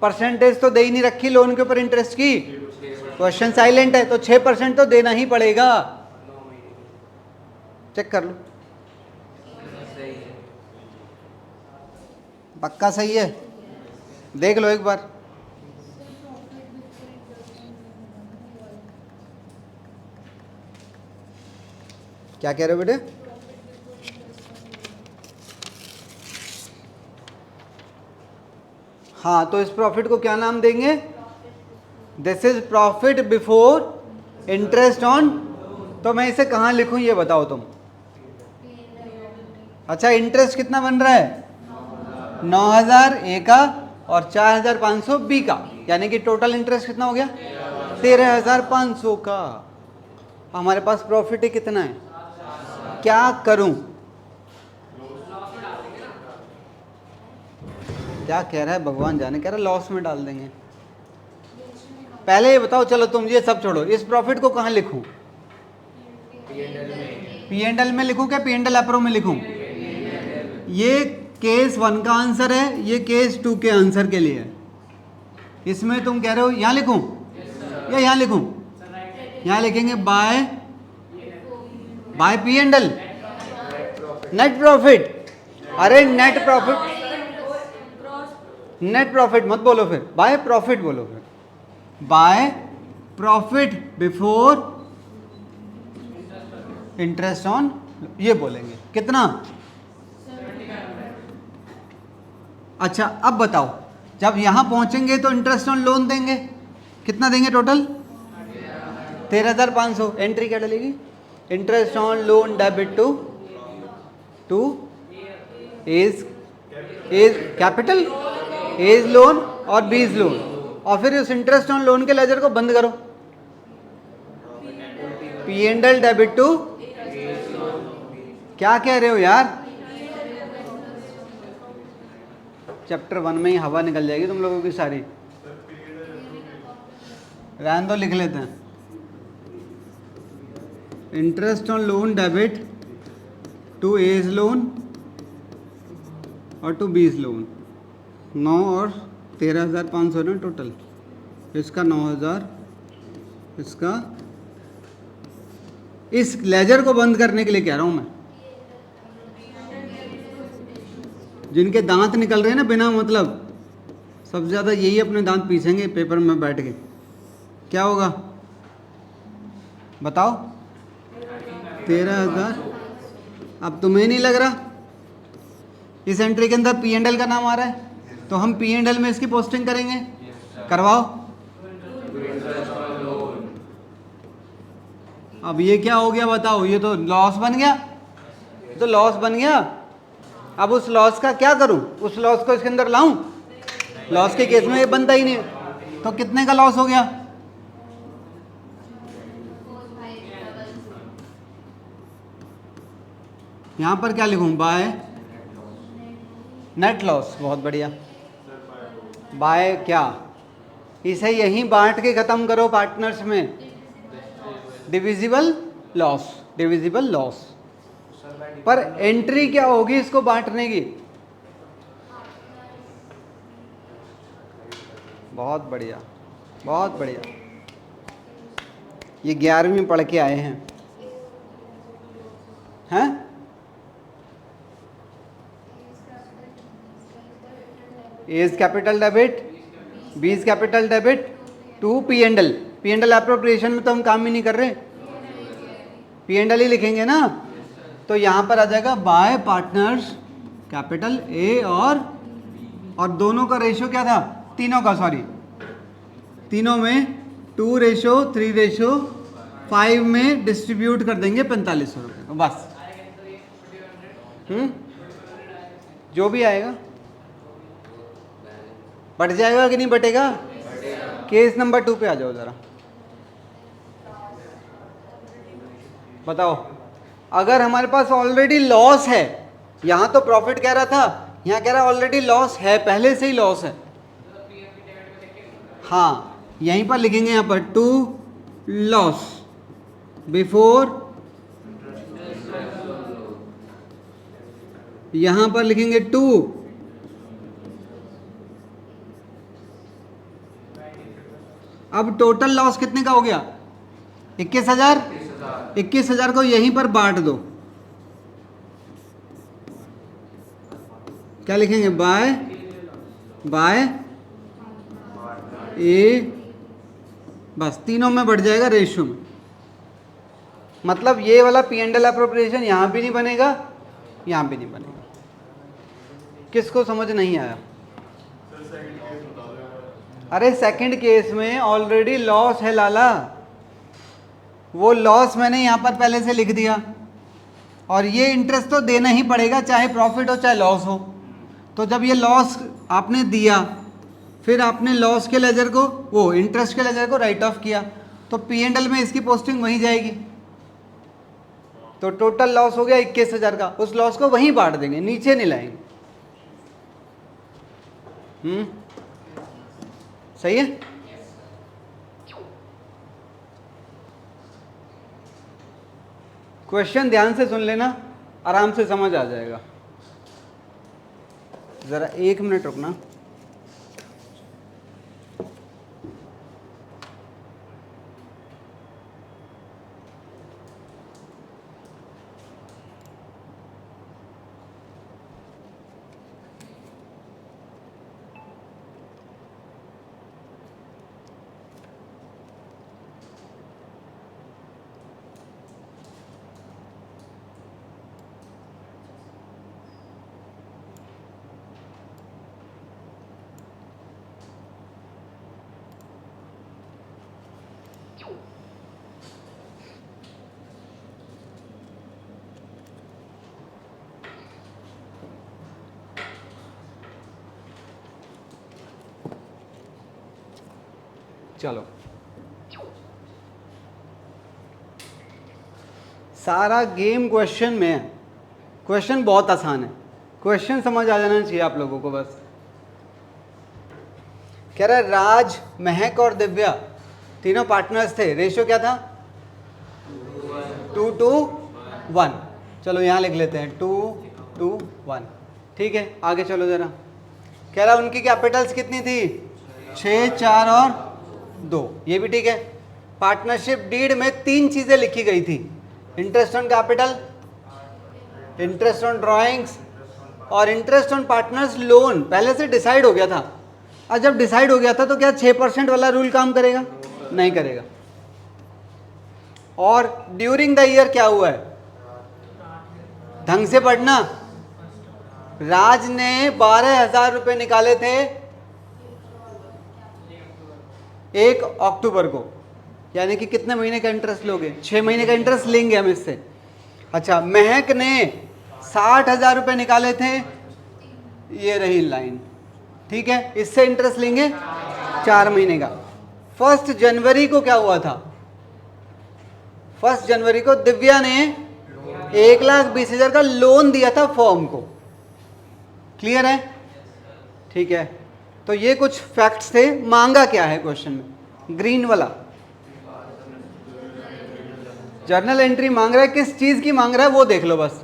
परसेंटेज तो दे ही नहीं रखी लोन के ऊपर इंटरेस्ट की, क्वेश्चन साइलेंट है, तो 6% तो देना ही पड़ेगा। चेक कर लो, पक्का सही है, देख लो एक बार। क्या कह रहे हो बेटे? हाँ, तो इस प्रॉफिट को क्या नाम देंगे? This is profit before interest on. तो मैं इसे कहाँ लिखूं ये बताओ तुम। अच्छा, इंटरेस्ट कितना बन रहा है? 9000 ए का और 4500 बी का, यानी कि टोटल इंटरेस्ट कितना हो गया? 13500 का। हमारे पास प्रॉफिट ही कितना है? क्या करूं? क्या कह रहा है भगवान जाने, कह रहा है लॉस में डाल देंगे। पहले ये बताओ, चलो तुम ये सब छोड़ो, इस प्रॉफिट को कहाँ लिखूं? पी एंड एल में लिखूं क्या पी एंड एल एप्रो में लिखूं? ये केस 1 का आंसर है, ये केस 2 के आंसर के लिए है। इसमें तुम कह रहे हो यहाँ लिखूं या यहाँ लिखूं? यहाँ लिखेंगे by P and L net profit. अरे नेट प्रॉफिट मत बोलो, फिर बाय प्रॉफिट बोलो, फिर by profit before interest on, ये बोलेंगे। कितना? अच्छा अब बताओ, जब यहां पहुंचेंगे तो इंटरेस्ट ऑन लोन देंगे, कितना देंगे टोटल? 13500। एंट्री क्या डलेगी? Interest on loan debit to A's capital, A's loan और बीज लोन, और फिर उस इंटरेस्ट ऑन लोन के लेजर को बंद करो। P and L debit to, क्या कह रहे हो यार? चैप्टर 1 में ही हवा निकल जाएगी तुम लोगों की सारी। रहने दो, लिख लेते हैं। Interest on loan debit to A's loan और टू बीज लोन, 9 और 13500 ना टोटल। इसका 9000, इसका, इस लेजर को बंद करने के लिए कह रहा हूं मैं। जिनके दांत निकल रहे हैं ना बिना मतलब, सबसे ज़्यादा यही अपने दांत पीसेंगे पेपर में बैठ के। क्या होगा बताओ? 13000। अब तुम्हें नहीं लग रहा इस एंट्री के अंदर पी एंड एल का नाम आ रहा है, तो हम पी एंड एल में इसकी पोस्टिंग करेंगे। करवाओ। अब ये क्या हो गया बताओ? ये तो लॉस बन गया, तो लॉस बन गया। अब उस लॉस का क्या करूं? उस लॉस को इसके अंदर लाऊं? लॉस के केस में ये बनता ही नहीं, तो कितने का लॉस हो गया? यहां पर क्या लिखूं? By net loss. बहुत बढ़िया। बाय क्या? इसे यहीं बांट के खत्म करो पार्टनर्स में। Divisible loss, divisible loss. पर एंट्री क्या होगी इसको बांटने की? बहुत बढ़िया, बहुत बढ़िया। ये 11वीं पढ़ के आए हैं, हैं? A's capital debit, B's capital debit to P and L. P and L appropriation में तो हम काम ही नहीं कर रहे, पी एंड एल ही लिखेंगे ना। तो यहाँ पर आ जाएगा बाय पार्टनर्स कैपिटल ए और दोनों का रेशो क्या था? तीनों का, सॉरी, तीनों में 2:3:1 5 में डिस्ट्रीब्यूट कर देंगे 4500 रुपये को, बस। जो भी आएगा बट जाएगा कि नहीं बटेगा? केस नंबर 2 पे आ जाओ ज़रा, बताओ। अगर हमारे पास ऑलरेडी लॉस है, यहाँ तो प्रॉफिट कह रहा था, यहाँ कह रहा है ऑलरेडी लॉस है, पहले से ही लॉस है। हाँ, यहीं पर लिखेंगे, यहाँ पर टू लॉस बिफोर, यहाँ पर लिखेंगे टू अब टोटल लॉस कितने का हो गया? 21,000। 21,000 को यहीं पर बांट दो, क्या लिखेंगे? बाय ए, बस तीनों में बढ़ जाएगा रेशियो में। मतलब ये वाला P&L अप्रोप्रिएशन यहाँ भी नहीं बनेगा, यहाँ भी नहीं बनेगा। किसको समझ नहीं आया? अरे सेकंड केस में ऑलरेडी लॉस है लाला, वो लॉस मैंने यहाँ पर पहले से लिख दिया, और ये इंटरेस्ट तो देना ही पड़ेगा, चाहे प्रॉफिट हो चाहे लॉस हो। तो जब ये लॉस आपने दिया, फिर आपने लॉस के लेजर को, वो इंटरेस्ट के लेजर को राइट ऑफ किया, तो P&L में इसकी पोस्टिंग वहीं जाएगी। तो टोटल लॉस हो गया 21,000 का, उस लॉस को वहीं बांट देंगे, नीचे नहीं लाएंगे। सही है? क्वेश्चन ध्यान से सुन लेना, आराम से समझ आ जाएगा। जरा 1 मिनट रुकना। चलो, सारा गेम क्वेश्चन में है। क्वेश्चन बहुत आसान है, क्वेश्चन समझ आ जाना चाहिए आप लोगों को बस। कह रहा है राज, महक और दिव्या तीनों पार्टनर्स थे, रेशियो क्या था? 2:1। चलो यहाँ लिख लेते हैं 2:1। ठीक है, आगे चलो जरा। कह रहा उनकी कैपिटल्स कितनी थी? 6, 4 और 2। ये भी ठीक है। पार्टनरशिप डीड में 3 चीज़ें लिखी गई थी, interest on capital, interest on drawings और इंटरेस्ट ऑन पार्टनर्स लोन। पहले से डिसाइड हो गया था। और जब डिसाइड हो गया था तो क्या 6% वाला रूल काम करेगा? नहीं करेगा। और ड्यूरिंग द ईयर क्या हुआ है? ढंग से पढ़ना। राज ने 12,000 रुपये निकाले थे 1 अक्टूबर को, यानी कि कितने महीने का इंटरेस्ट लोगे? 6 महीने का इंटरेस्ट लेंगे हम इससे। अच्छा, महक ने 60,000 रुपये निकाले थे, ये रही लाइन। ठीक है, इससे इंटरेस्ट लेंगे 4 महीने का। 1 जनवरी को क्या हुआ था? 1 जनवरी को दिव्या ने 1,20,000 का लोन दिया था फॉर्म को। क्लियर है? ठीक है, तो ये कुछ फैक्ट्स थे। मांगा क्या है क्वेश्चन में? ग्रीन वाला जर्नल एंट्री मांग रहा है। किस चीज की मांग रहा है वो देख लो बस।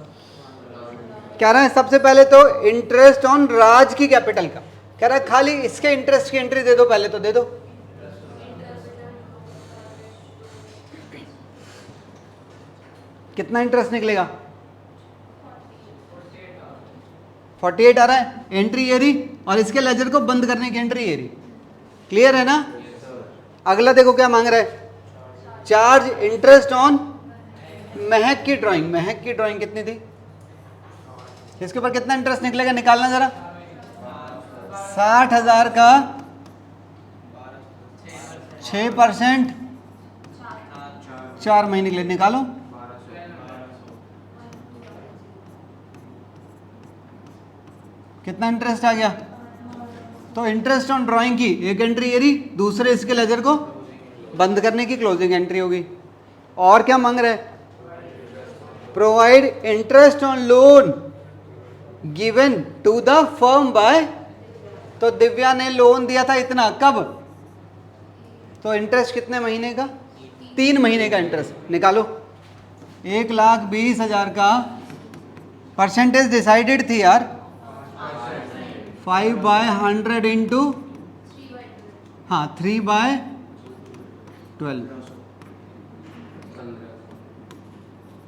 कह रहा है सबसे पहले तो इंटरेस्ट ऑन राज की कैपिटल का। कह रहा है खाली इसके इंटरेस्ट की एंट्री दे दो, पहले तो दे दो। कितना इंटरेस्ट निकलेगा? 48 आ रहा है, एंट्री ये रही, और इसके लेजर को बंद करने की एंट्री ये रही। क्लियर है ना? अगला देखो क्या मांग रहा है? चार्ज इंटरेस्ट ऑन महक की ड्राइंग। महक की ड्राइंग कितनी थी? इसके ऊपर कितना इंटरेस्ट निकलेगा? निकालना जरा। 60,000 का 6%, 4 महीने के लिए निकालो। कितना इंटरेस्ट आ गया? तो इंटरेस्ट ऑन ड्राइंग की एक एंट्री ये रही, दूसरे इसके लेजर को बंद करने की क्लोजिंग एंट्री होगी। और क्या मांग रहे? Provide interest on loan given to the firm by, तो दिव्या ने लोन दिया था इतना, कब? तो इंटरेस्ट कितने महीने का? 3 महीने का इंटरेस्ट निकालो। 1,20,000 का परसेंटेज डिसाइडेड थी यार, 5/100 इंटू, हाँ 3/12।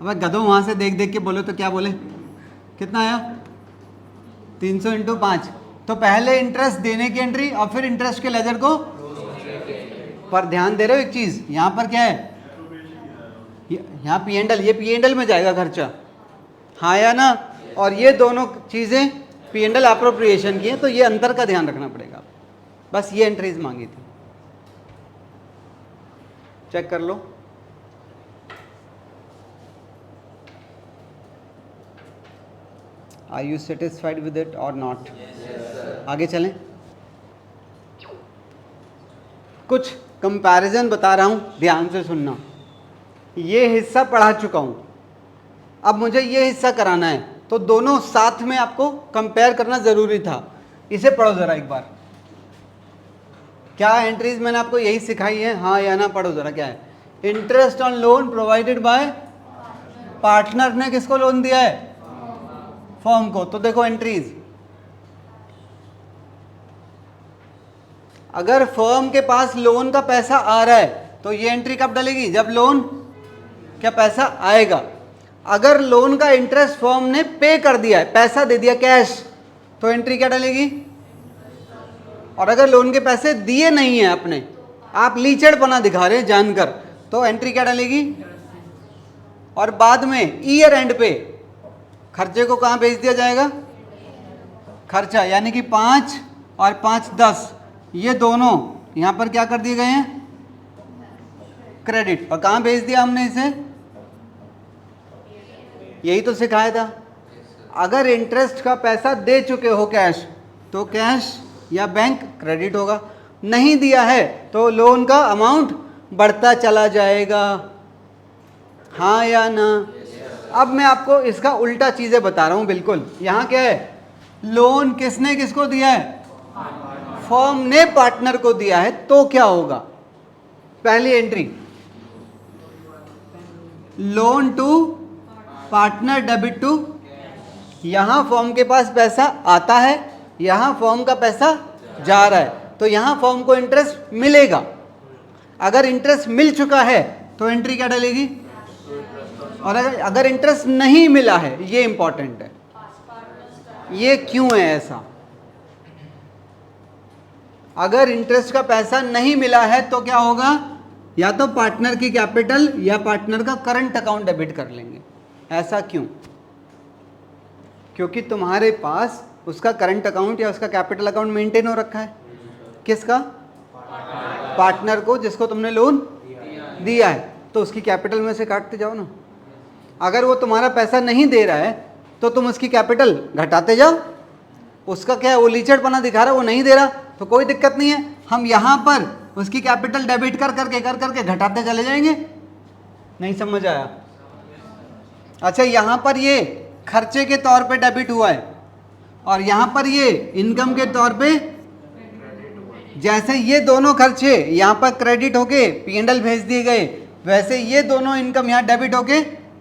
अब गधों वहां से देख देख के बोलो तो क्या बोले, कितना आया? 300 इंटू 5। तो पहले इंटरेस्ट देने की एंट्री और फिर इंटरेस्ट के लेजर को, पर ध्यान दे रहे हो एक चीज, यहां पर क्या है, यहाँ पी एंड एल, ये पी एंड एल में जाएगा खर्चा, हाँ या ना? और ये दोनों चीजें पी एंड एल अप्रोप्रिएशन की है, तो ये अंतर का ध्यान रखना पड़ेगा। बस ये एंट्रीज मांगी थी, चेक कर लो। Are you satisfied with it और नॉट? आगे चलें। कुछ कंपैरिजन बता रहा हूं, ध्यान से सुनना। ये हिस्सा पढ़ा चुका हूं, अब मुझे ये हिस्सा कराना है, तो दोनों साथ में आपको कंपेयर करना जरूरी था। इसे पढ़ो जरा एक बार। क्या एंट्रीज मैंने आपको यही सिखाई है, हाँ या ना? पढ़ो जरा क्या है। Interest on loan provided by partner ने किसको लोन दिया है? फर्म को। तो देखो एंट्रीज, अगर फर्म के पास लोन का पैसा आ रहा है तो ये एंट्री कब डलेगी? जब लोन क्या पैसा आएगा। अगर लोन का इंटरेस्ट फर्म ने पे कर दिया है, पैसा दे दिया कैश, तो एंट्री क्या डलेगी? और अगर लोन के पैसे दिए नहीं है आपने, आप लीचड़पना दिखा रहे हैं जानकर, तो एंट्री क्या डलेगी? और बाद में ईयर एंड पे खर्चे को कहां भेज दिया जाएगा? खर्चा, यानी कि 5 और 5 10, ये दोनों यहां पर क्या कर दिए गए हैं? क्रेडिट। और कहां भेज दिया हमने इसे? यही तो सिखाया था। अगर इंटरेस्ट का पैसा दे चुके हो कैश, तो कैश या बैंक क्रेडिट होगा, नहीं दिया है तो लोन का अमाउंट बढ़ता चला जाएगा, हाँ या ना? अब मैं आपको इसका उल्टा चीजें बता रहा हूं। बिल्कुल यहां क्या है? लोन किसने किसको दिया है? फर्म ने पार्टनर को दिया है, तो क्या होगा? पहली entry, loan to partner debit to, यहां फर्म के पास पैसा आता है, यहां फर्म का पैसा जा रहा है, तो यहां फर्म को इंटरेस्ट मिलेगा। अगर इंटरेस्ट मिल चुका है तो एंट्री क्या डलेगी? और अगर इंटरेस्ट नहीं मिला है, ये इंपॉर्टेंट है, ये क्यों है ऐसा? अगर इंटरेस्ट का पैसा नहीं मिला है तो क्या होगा? या तो पार्टनर की कैपिटल या पार्टनर का करंट अकाउंट डेबिट कर लेंगे। ऐसा क्यों? क्योंकि तुम्हारे पास उसका करंट अकाउंट या उसका कैपिटल अकाउंट मेंटेन हो रखा है। किसका? पार्टनर को, जिसको तुमने लोन दिया है, तो उसकी कैपिटल में से काटते जाओ ना। अगर वो तुम्हारा पैसा नहीं दे रहा है तो तुम उसकी कैपिटल घटाते जाओ। उसका क्या है, वो लीचड़पना दिखा रहा है, वो नहीं दे रहा, तो कोई दिक्कत नहीं है, हम यहां पर उसकी कैपिटल डेबिट कर करके घटाते चले जाएंगे। नहीं समझ आया? अच्छा, यहां पर ये खर्चे के तौर पे डेबिट हुआ है और यहां पर ये इनकम के तौर पे, जैसे ये दोनों खर्चे यहां पर क्रेडिट होके पीएनएल भेज दिए गए, वैसे ये दोनों इनकम यहां डेबिट होके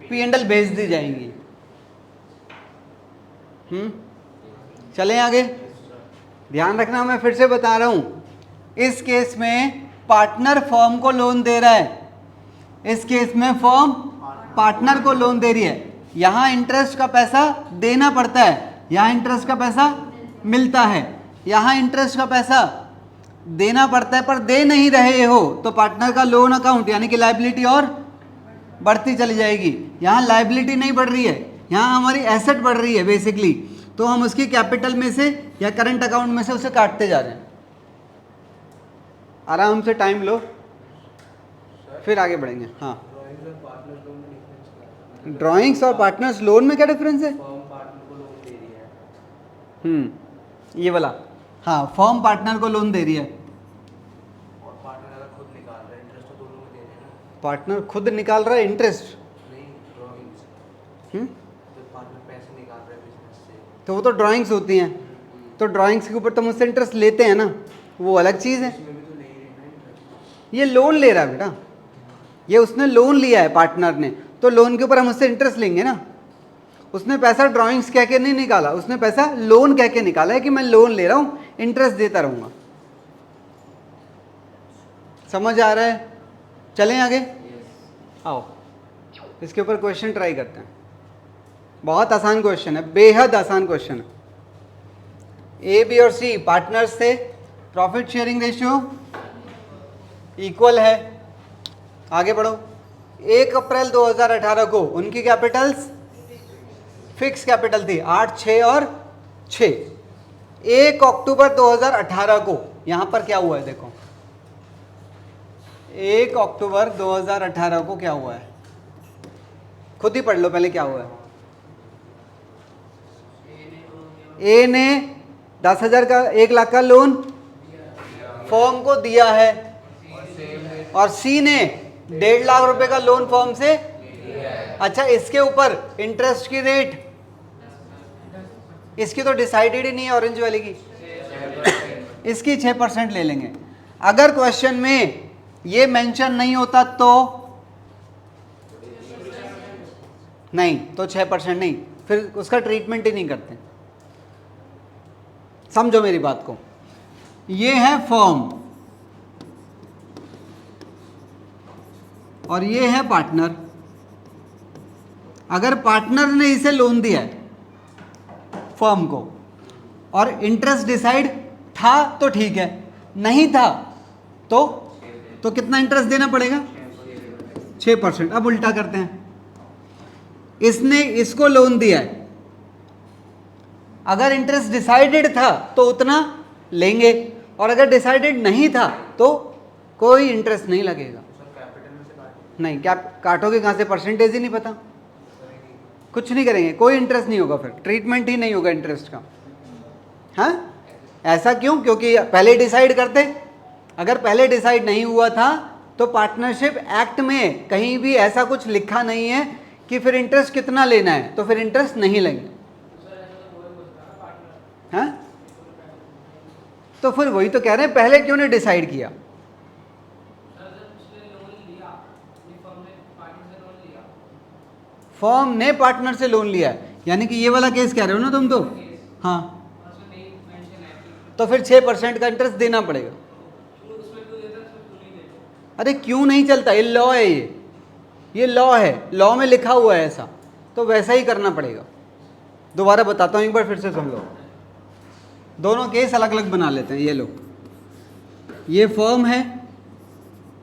पीएनएल भेज दी जाएंगी। चलें आगे। ध्यान रखना, मैं फिर से बता रहा हूं, इस केस में पार्टनर फर्म को लोन दे रहा है, इस केस में फर्म पार्टनर को लोन दे रही है। यहां इंटरेस्ट का पैसा देना पड़ता है, यहां इंटरेस्ट का पैसा मिलता है। यहां इंटरेस्ट का पैसा देना पड़ता है पर दे नहीं रहे हो, तो पार्टनर का लोन अकाउंट यानी कि लायबिलिटी और बढ़ती चली जाएगी। यहां लायबिलिटी नहीं बढ़ रही है, यहां हमारी एसेट बढ़ रही है बेसिकली, तो हम उसकी कैपिटल में से या करंट अकाउंट में से उसे काटते जा रहे हैं। आराम से टाइम लो, फिर आगे बढ़ेंगे। हाँ, ड्राइंग्स और पार्टनर्स लोन में क्या डिफरेंस है? ये वाला, हाँ, फर्म पार्टनर को लोन दे रही है, पार्टनर खुद निकाल रहा है इंटरेस्ट, तो वो तो ड्राइंग्स होती हैं, तो ड्राइंग्स के ऊपर तो मुझसे इंटरेस्ट लेते हैं ना, वो अलग चीज़ है। ये लोन ले रहा है बेटा, ये उसने लोन लिया है पार्टनर ने, तो लोन के ऊपर हम उससे इंटरेस्ट लेंगे ना। उसने पैसा ड्राइंग्स कह के नहीं निकाला, उसने पैसा लोन कह के निकाला है कि मैं लोन ले रहा हूँ, इंटरेस्ट देता रहूँगा। समझ आ रहा है? चलें आगे, आओ इसके ऊपर क्वेश्चन ट्राई करते हैं। बहुत आसान क्वेश्चन है, बेहद आसान क्वेश्चन है। ए, बी और सी पार्टनर्स थे, प्रॉफिट शेयरिंग रेशियो इक्वल है। आगे बढ़ो। 1 अप्रैल 2018 को उनकी कैपिटल्स फिक्स कैपिटल थी 8, 6 और 6। 1 अक्टूबर 2018 को यहां पर क्या हुआ है देखो, 1 अक्टूबर 2018 को क्या हुआ है, खुद ही पढ़ लो पहले क्या हुआ है। ए ने 10,000 का 1 लाख का लोन फर्म को दिया है, और सी ने 1.5 लाख रुपए का लोन फर्म से। अच्छा, इसके ऊपर इंटरेस्ट की रेट इसकी तो डिसाइडेड ही नहीं है, ऑरेंज वाले की, इसकी 6% ले लेंगे। अगर क्वेश्चन में ये मेंशन नहीं होता तो नहीं, तो 6% नहीं, फिर उसका ट्रीटमेंट ही नहीं करते। समझो मेरी बात को, ये है फर्म और ये है पार्टनर। अगर पार्टनर ने इसे लोन दिया है फर्म को और इंटरेस्ट डिसाइड था तो ठीक है, नहीं था तो कितना इंटरेस्ट देना पड़ेगा? 6%। अब उल्टा करते हैं, इसने इसको लोन दिया है, अगर इंटरेस्ट डिसाइडेड था तो उतना लेंगे, और अगर डिसाइडेड नहीं था तो कोई इंटरेस्ट नहीं लगेगा। नहीं, क्या काटोगे कहाँ से? परसेंटेज ही नहीं पता, कुछ नहीं करेंगे, कोई इंटरेस्ट नहीं होगा, फिर ट्रीटमेंट ही नहीं होगा इंटरेस्ट का। हाँ, ऐसा क्यों? क्योंकि पहले डिसाइड करते। अगर पहले डिसाइड नहीं हुआ था तो पार्टनरशिप एक्ट में कहीं भी ऐसा कुछ लिखा नहीं है कि फिर इंटरेस्ट कितना लेना है, तो फिर इंटरेस्ट नहीं लेंगे। हाँ, तो फिर वही तो कह रहे हैं, पहले क्यों नहीं डिसाइड किया? फर्म ने पार्टनर से लोन लिया है, यानी कि ये वाला केस कह रहे हो ना तुम तो। हाँ, तो फिर 6% का इंटरेस्ट देना पड़ेगा। अरे क्यों नहीं चलता? ये लॉ है, ये लॉ है, लॉ में लिखा हुआ है ऐसा, तो वैसा ही करना पड़ेगा। दोबारा बताता हूँ एक बार, फिर से सुन लो। दोनों केस अलग अलग बना लेते हैं। ये लो, ये फर्म है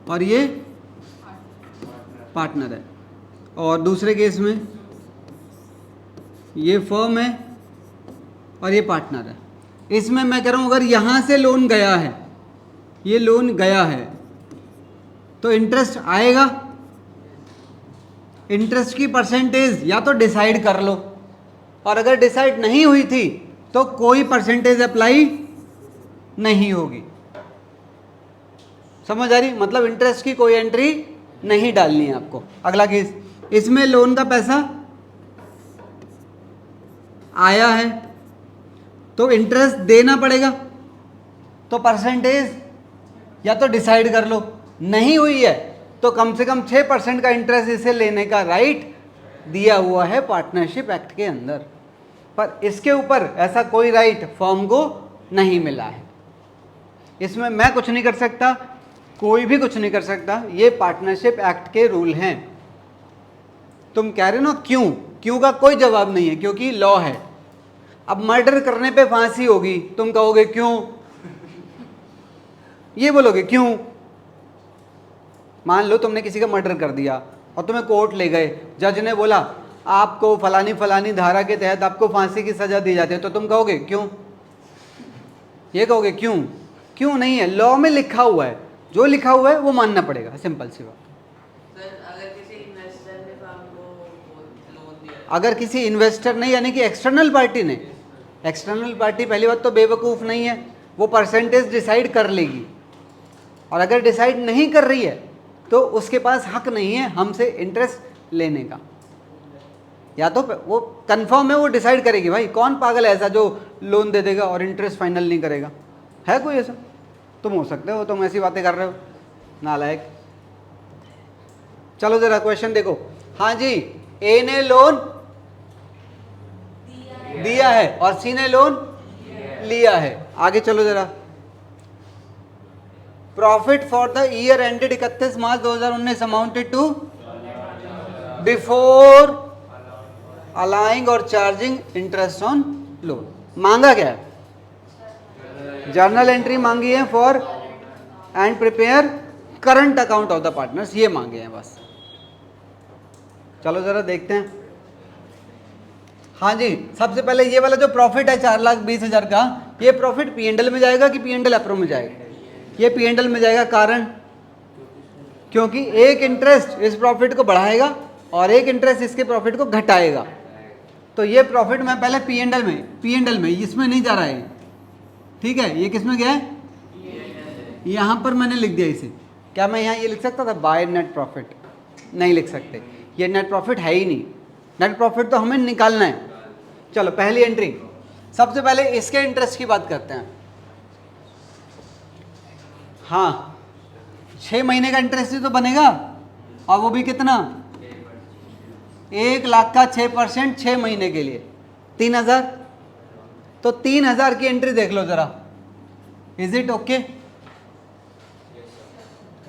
और ये पार्टनर है, और दूसरे केस में ये फर्म है और ये पार्टनर है। इसमें मैं कह रहा हूँ अगर यहाँ से लोन गया है, ये लोन गया है, तो इंटरेस्ट आएगा। इंटरेस्ट की परसेंटेज या तो डिसाइड कर लो, और अगर डिसाइड नहीं हुई थी तो कोई परसेंटेज अप्लाई नहीं होगी। समझ आ रही? मतलब इंटरेस्ट की कोई एंट्री नहीं डालनी है आपको। अगला केस, इसमें लोन का पैसा आया है तो इंटरेस्ट देना पड़ेगा, तो परसेंटेज या तो डिसाइड कर लो, नहीं हुई है तो कम से कम 6% का इंटरेस्ट इसे लेने का राइट दिया हुआ है पार्टनरशिप एक्ट के अंदर। पर इसके ऊपर ऐसा कोई राइट फर्म को नहीं मिला है। इसमें मैं कुछ नहीं कर सकता, कोई भी कुछ नहीं कर सकता, ये पार्टनरशिप एक्ट के रूल हैं। तुम कह रहे हो ना क्यों? क्यों का कोई जवाब नहीं है, क्योंकि लॉ है। अब मर्डर करने पे फांसी होगी, तुम कहोगे क्यों? ये बोलोगे क्यों? मान लो तुमने किसी का मर्डर कर दिया और तुम्हें कोर्ट ले गए, जज ने बोला आपको फलानी फलानी धारा के तहत आपको फांसी की सजा दी जाती है, तो तुम कहोगे क्यों? ये कहोगे क्यों? क्यों नहीं है, लॉ में लिखा हुआ है, जो लिखा हुआ है वो मानना पड़ेगा। सिंपल सी बात। सर, अगर किसी अगर किसी इन्वेस्टर ने यानी कि एक्सटर्नल पार्टी ने, एक्सटर्नल पार्टी पहली बात तो बेवकूफ़ नहीं है, वो परसेंटेज डिसाइड कर लेगी, और अगर डिसाइड नहीं कर रही है तो उसके पास हक नहीं है हमसे इंटरेस्ट लेने का। या तो वो कंफर्म है वो डिसाइड करेगी, भाई कौन पागल है ऐसा जो लोन दे देगा और इंटरेस्ट फाइनल नहीं करेगा, है कोई ऐसा? तुम हो सकते हो, तुम ऐसी बातें कर रहे हो, नालायक। चलो जरा क्वेश्चन देखो। हाँ जी, ए ने लोन दिया है और सी ने लोन लिया है। आगे चलो जरा। Profit for the year ended 31 March 2019 amounted to before allowing और चार्जिंग इंटरेस्ट ऑन लोन। मांगा क्या है? जर्नल एंट्री मांगी है for and prepare current account of the partners, ये मांगे हैं बस। चलो जरा देखते हैं। हाँ जी, सबसे पहले ये वाला जो प्रॉफिट है 4,20,000 का, ये प्रॉफिट पी&एल में जाएगा कि पी&एल अप्रो में जाएगा? ये पी&एल में जाएगा। कारण क्योंकि एक इंटरेस्ट इस प्रॉफिट को बढ़ाएगा और एक इंटरेस्ट इसके प्रॉफिट को घटाएगा। तो ये प्रॉफिट मैं पहले पी&एल में इसमें नहीं जा रहा है, ठीक है? ये किस में गया है? यहाँ पर मैंने लिख दिया इसे। क्या मैं यहाँ ये लिख सकता था बाय नेट प्रॉफिट? नहीं लिख सकते, ये नेट प्रॉफिट है ही नहीं। नेट प्रॉफिट तो हमें निकालना है। चलो पहली एंट्री, सबसे पहले इसके इंटरेस्ट की बात करते हैं। हाँ, 6 महीने का इंटरेस्ट ही तो बनेगा, और वो भी कितना? 1 लाख का 6% 6 महीने के लिए 3,000। तो 3,000 की एंट्री देख लो जरा, इज इट ओके?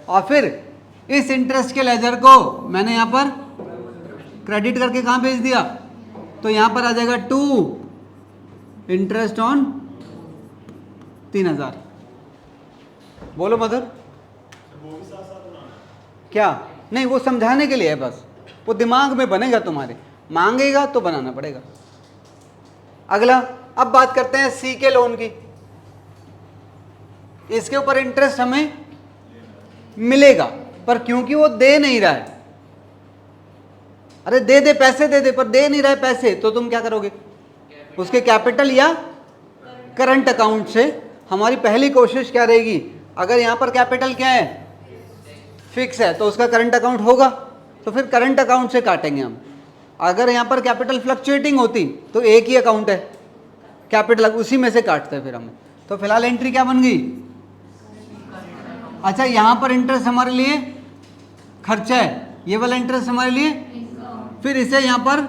और फिर इस इंटरेस्ट के लेजर को मैंने यहाँ पर क्रेडिट करके कहाँ भेज दिया? तो यहाँ पर आ जाएगा 2 इंटरेस्ट ऑन 3,000। बोलो मधुर। क्या? नहीं, वो समझाने के लिए है बस, वो दिमाग में बनेगा तुम्हारे, मांगेगा तो बनाना पड़ेगा। अगला, अब बात करते हैं सी के लोन की। इसके ऊपर इंटरेस्ट हमें मिलेगा, पर क्योंकि वो दे नहीं रहा है, अरे दे दे पैसे दे दे, पर दे नहीं रहा है पैसे, तो तुम क्या करोगे? उसके कैपिटल या करंट अकाउंट से। हमारी पहली कोशिश क्या रहेगी? अगर यहाँ पर कैपिटल क्या है? फिक्स है, तो उसका करंट अकाउंट होगा, तो फिर करंट अकाउंट से काटेंगे हम। अगर यहाँ पर कैपिटल फ्लक्चुएटिंग होती तो एक ही अकाउंट है कैपिटल, उसी में से काटते हैं फिर हमें। तो फिलहाल एंट्री क्या बन गई? अच्छा, यहाँ पर इंटरेस्ट हमारे लिए खर्चा है, ये वाला इंटरेस्ट हमारे लिए, फिर इसे यहाँ पर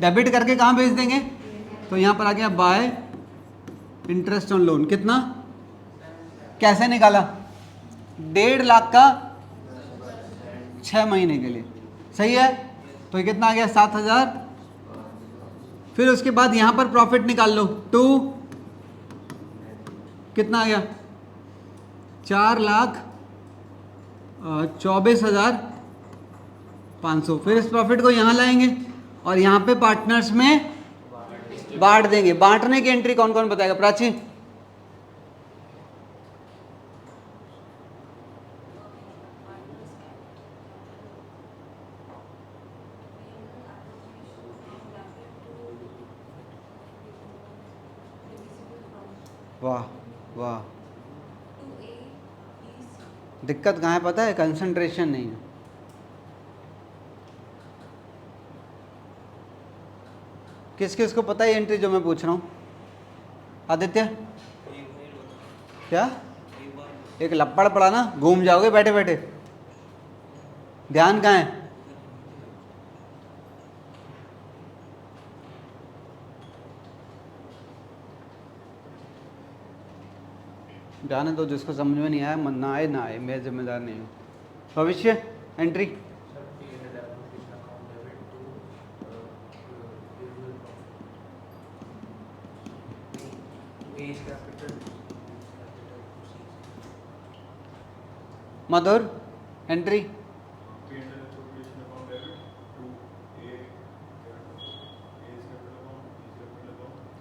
डेबिट करके कहाँ भेज देंगे? तो यहाँ पर आ गया बाय इंटरेस्ट ऑन लोन। कितना? कैसे निकाला? 1.5 लाख का 6 महीने के लिए, सही है? तो ये कितना आ गया? 7,000। फिर उसके बाद यहाँ पर प्रॉफिट निकाल लो, 2 कितना आ गया? 4,24,500। फिर इस प्रॉफिट को यहाँ लाएंगे और यहाँ पे पार्टनर्स में बांट देंगे। बांटने की एंट्री कौन कौन बताएगा? प्राची। वाह वाह, दिक्कत कहाँ है पता है? कंसंट्रेशन नहीं है। किस किस को पता है एंट्री जो मैं पूछ रहा हूँ? आदित्य, क्या? एक लपड़ पड़ा ना, घूम जाओगे बैठे बैठे। ध्यान कहाँ है? जाने दो, जिसको समझ में नहीं आया मन ना आए ना आए, मैं जिम्मेदार नहीं हूँ। भविष्य एंट्री, मधुर एंट्री,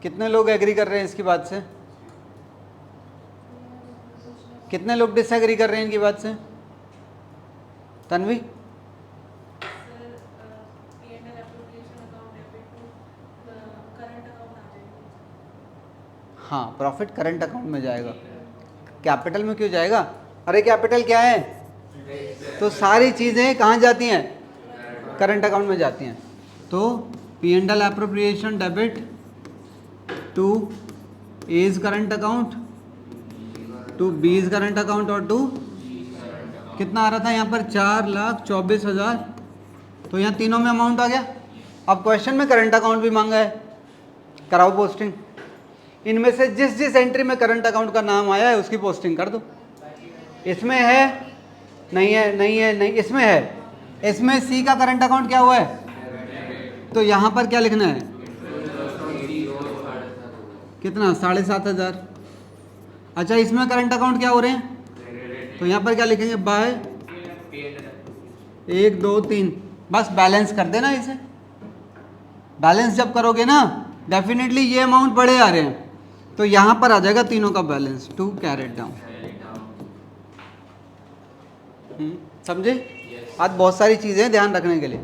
कितने लोग एग्री कर रहे हैं इसकी बात से? कितने लोग डिसएग्री कर रहे हैं इनकी बात से? तन्वी, हाँ, प्रॉफिट करंट अकाउंट में जाएगा, कैपिटल में क्यों जाएगा? अरे कैपिटल क्या है? तो सारी चीज़ें कहाँ जाती हैं? करंट अकाउंट में जाती हैं। तो P and L appropriation debit to A's current account, to B's current account और टू कितना आ रहा था यहाँ पर 4,24,000। तो यहाँ तीनों में अमाउंट आ गया। अब क्वेश्चन में करंट अकाउंट भी मांगा है, कराओ पोस्टिंग। इनमें से जिस जिस एंट्री में करंट अकाउंट का नाम आया है उसकी पोस्टिंग कर दो। इसमें है नहीं है, नहीं है, नहीं, इसमें है। इसमें सी का करंट अकाउंट क्या हुआ है? तो यहाँ पर क्या लिखना है? कितना? 7,500। अच्छा, इसमें करंट अकाउंट क्या हो रहे हैं? तो यहाँ पर क्या लिखेंगे? बाय 1 2 3। बस बैलेंस कर देना इसे। बैलेंस जब करोगे ना, डेफिनेटली ये अमाउंट बड़े आ रहे हैं, तो यहाँ पर आ जाएगा तीनों का बैलेंस, टू कैरेट डाउन। समझे? आज बहुत सारी चीज़ें ध्यान रखने के लिए।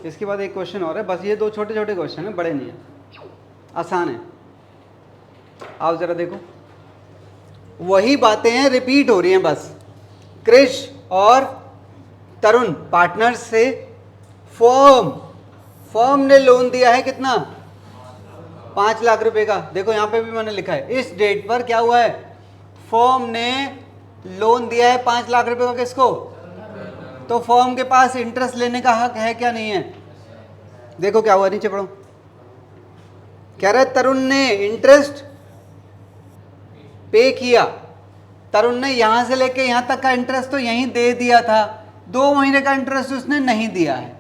इसके बाद एक क्वेश्चन और है, बस ये 2 छोटे छोटे क्वेश्चन हैं, बड़े नहीं है, आसान है। आओ ज़रा देखो, वही बातें हैं रिपीट हो रही हैं बस। क्रिश और तरुण पार्टनर्स से फर्म ने लोन दिया है कितना? 5 लाख रुपए का। देखो यहाँ पे भी मैंने लिखा है, इस डेट पर क्या हुआ है? फर्म ने लोन दिया है 5 लाख रुपए का। किसको? तो फर्म के पास इंटरेस्ट लेने का हक है क्या? नहीं है। देखो क्या हुआ, नीचे पढ़ो। कह रहा है तरुण ने इंटरेस्ट पे किया। तरुण ने यहां से लेके यहां तक का इंटरेस्ट तो यहीं दे दिया था, 2 महीने का इंटरेस्ट उसने नहीं दिया है।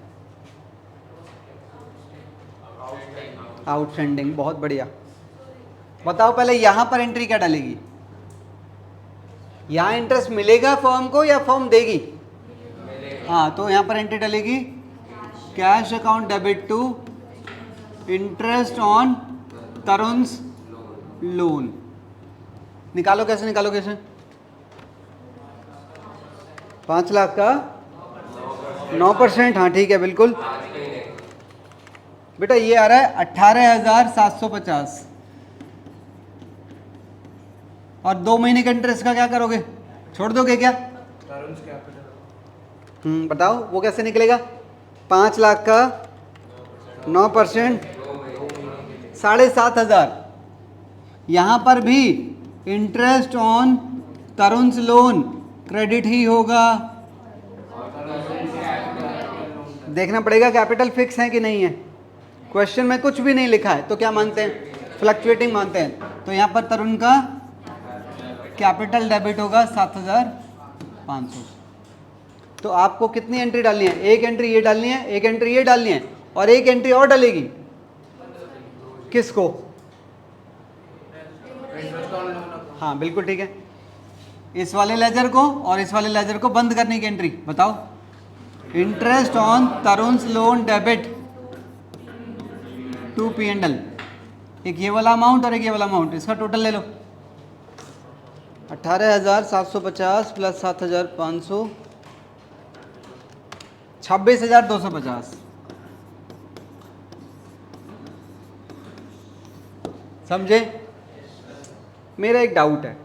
आउटस्टैंडिंग, बहुत बढ़िया। बताओ पहले यहां पर एंट्री क्या डालेगी? यहां इंटरेस्ट मिलेगा फर्म को या फर्म देगी? हाँ, तो यहां पर एंट्री डालेगी cash account debit to interest on Tarun's loan. निकालो कैसे, निकालो कैसे? 5 लाख का 9%। हाँ ठीक है, बिल्कुल बेटा। ये आ रहा है 18,750 और 2 महीने का इंटरेस्ट का क्या करोगे? छोड़ दोगे क्या? बताओ वो कैसे निकलेगा? 5 लाख का 9%, 7,500। यहां पर भी interest on Tarun's loan credit ही होगा। देखना पड़ेगा कैपिटल फिक्स है कि नहीं है। क्वेश्चन में कुछ भी नहीं लिखा है तो क्या मानते हैं? फ्लक्चुएटिंग मानते हैं। तो यहाँ पर तरुण का कैपिटल डेबिट होगा 7,500। तो आपको कितनी एंट्री डालनी है? एक एंट्री ये डालनी है, एक एंट्री ये डालनी है, और एक एंट्री और डालेगी। किसको? हाँ बिल्कुल ठीक है, इस वाले लेजर को और इस वाले लेजर को बंद करने की एंट्री बताओ। Interest on Tarun's loan debit to P and L. एक ये वाला अमाउंट और एक ये वाला अमाउंट, इसका टोटल ले लो। 18,750 प्लस 7,500, 26,250। समझे? मेरा एक डाउट है,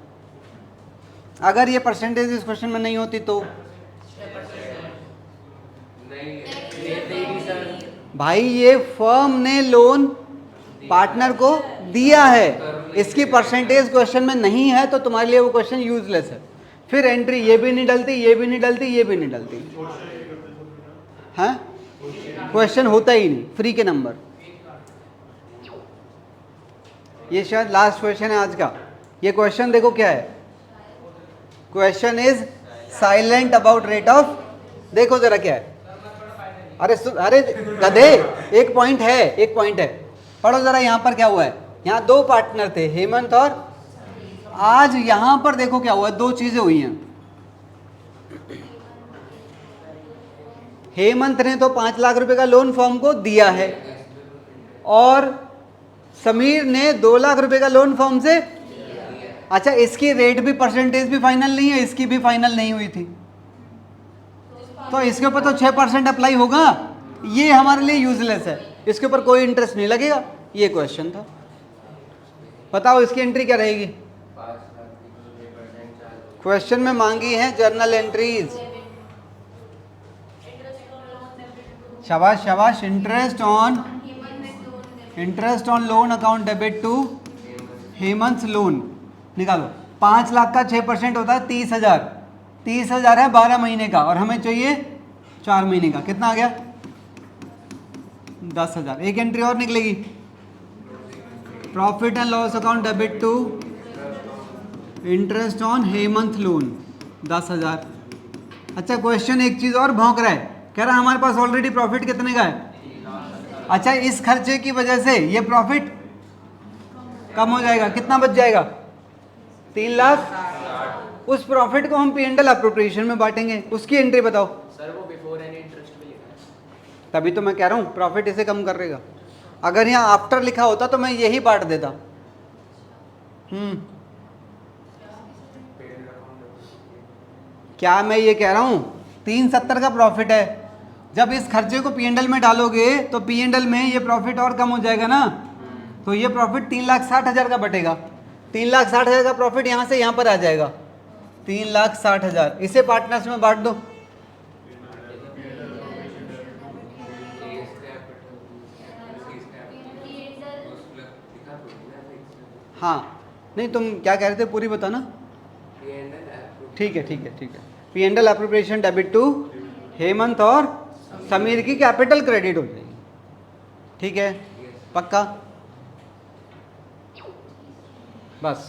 अगर ये परसेंटेज इस क्वेश्चन में नहीं होती तो? भाई ये फर्म ने लोन पार्टनर को दिया है, इसकी परसेंटेज क्वेश्चन में नहीं है, तो तुम्हारे लिए वो क्वेश्चन यूजलेस है। फिर एंट्री ये भी नहीं डलती, ये भी नहीं डलती, ये भी नहीं डलती। हाँ, क्वेश्चन होता ही नहीं, फ्री के नंबर। ये शायद लास्ट क्वेश्चन है आज का। ये क्वेश्चन देखो क्या है, question is silent about rate of. देखो जरा क्या है। अरे गधे, एक पॉइंट है, एक पॉइंट है। पढ़ो जरा यहाँ पर क्या हुआ है। यहाँ 2 पार्टनर थे, हेमंत और आज। यहाँ पर देखो क्या हुआ है, 2 चीजें हुई हैं। हेमंत ने तो 5 लाख रुपए का लोन फर्म को दिया है और समीर ने 2 लाख रुपए का लोन फर्म से। अच्छा, इसकी रेट भी परसेंटेज भी फाइनल नहीं है, इसकी भी फाइनल नहीं हुई थी। तो इसके ऊपर तो 6% अप्लाई होगा, ये हमारे लिए यूजलेस है, इसके ऊपर कोई इंटरेस्ट नहीं लगेगा। ये क्वेश्चन था, बताओ इसकी एंट्री क्या रहेगी। क्वेश्चन में मांगी है जर्नल एंट्रीज। शाबाश शाबाश। Interest on loan account debit to Hemant loan निकालो। 5 लाख का 6% होता है 30,000। 30,000 है 12 महीने का और हमें चाहिए 4 महीने का। कितना आ गया? 10,000। एक एंट्री और निकलेगी, profit and loss account debit to interest on Hemant loan 10,000। अच्छा क्वेश्चन एक चीज़ और भौंक रहा है, कह रहा है हमारे पास ऑलरेडी प्रॉफिट कितने का है। अच्छा इस खर्चे की वजह से ये प्रॉफिट कम हो जाएगा, कितना बच जाएगा? 3 लाख। उस प्रॉफिट को हम P&L अप्रोप्रिएशन में बांटेंगे, उसकी एंट्री बताओ। सर वो बिफोर एनी इंटरेस्ट में लिखा है। तभी तो मैं कह रहा हूँ प्रॉफिट इसे कम करेगा। अगर यहाँ आफ्टर लिखा होता तो मैं यही बांट देता। 'क्या मैं ये कह रहा हूँ 370 का प्रॉफिट है, जब इस खर्चे को P&L में डालोगे तो P&L में ये प्रॉफिट और कम हो जाएगा ना, तो ये प्रॉफिट 3,60,000 का बटेगा। 3,60,000 का प्रॉफिट यहाँ से यहाँ पर आ जाएगा 3,60,000। इसे पार्टनर्स में बांट दो। हाँ नहीं तुम क्या कह रहे थे पूरी बताना। ठीक है ठीक है ठीक है। P&L appropriation debit to Hemant और समीर की कैपिटल क्रेडिट हो जाएगी। ठीक है पक्का, बस।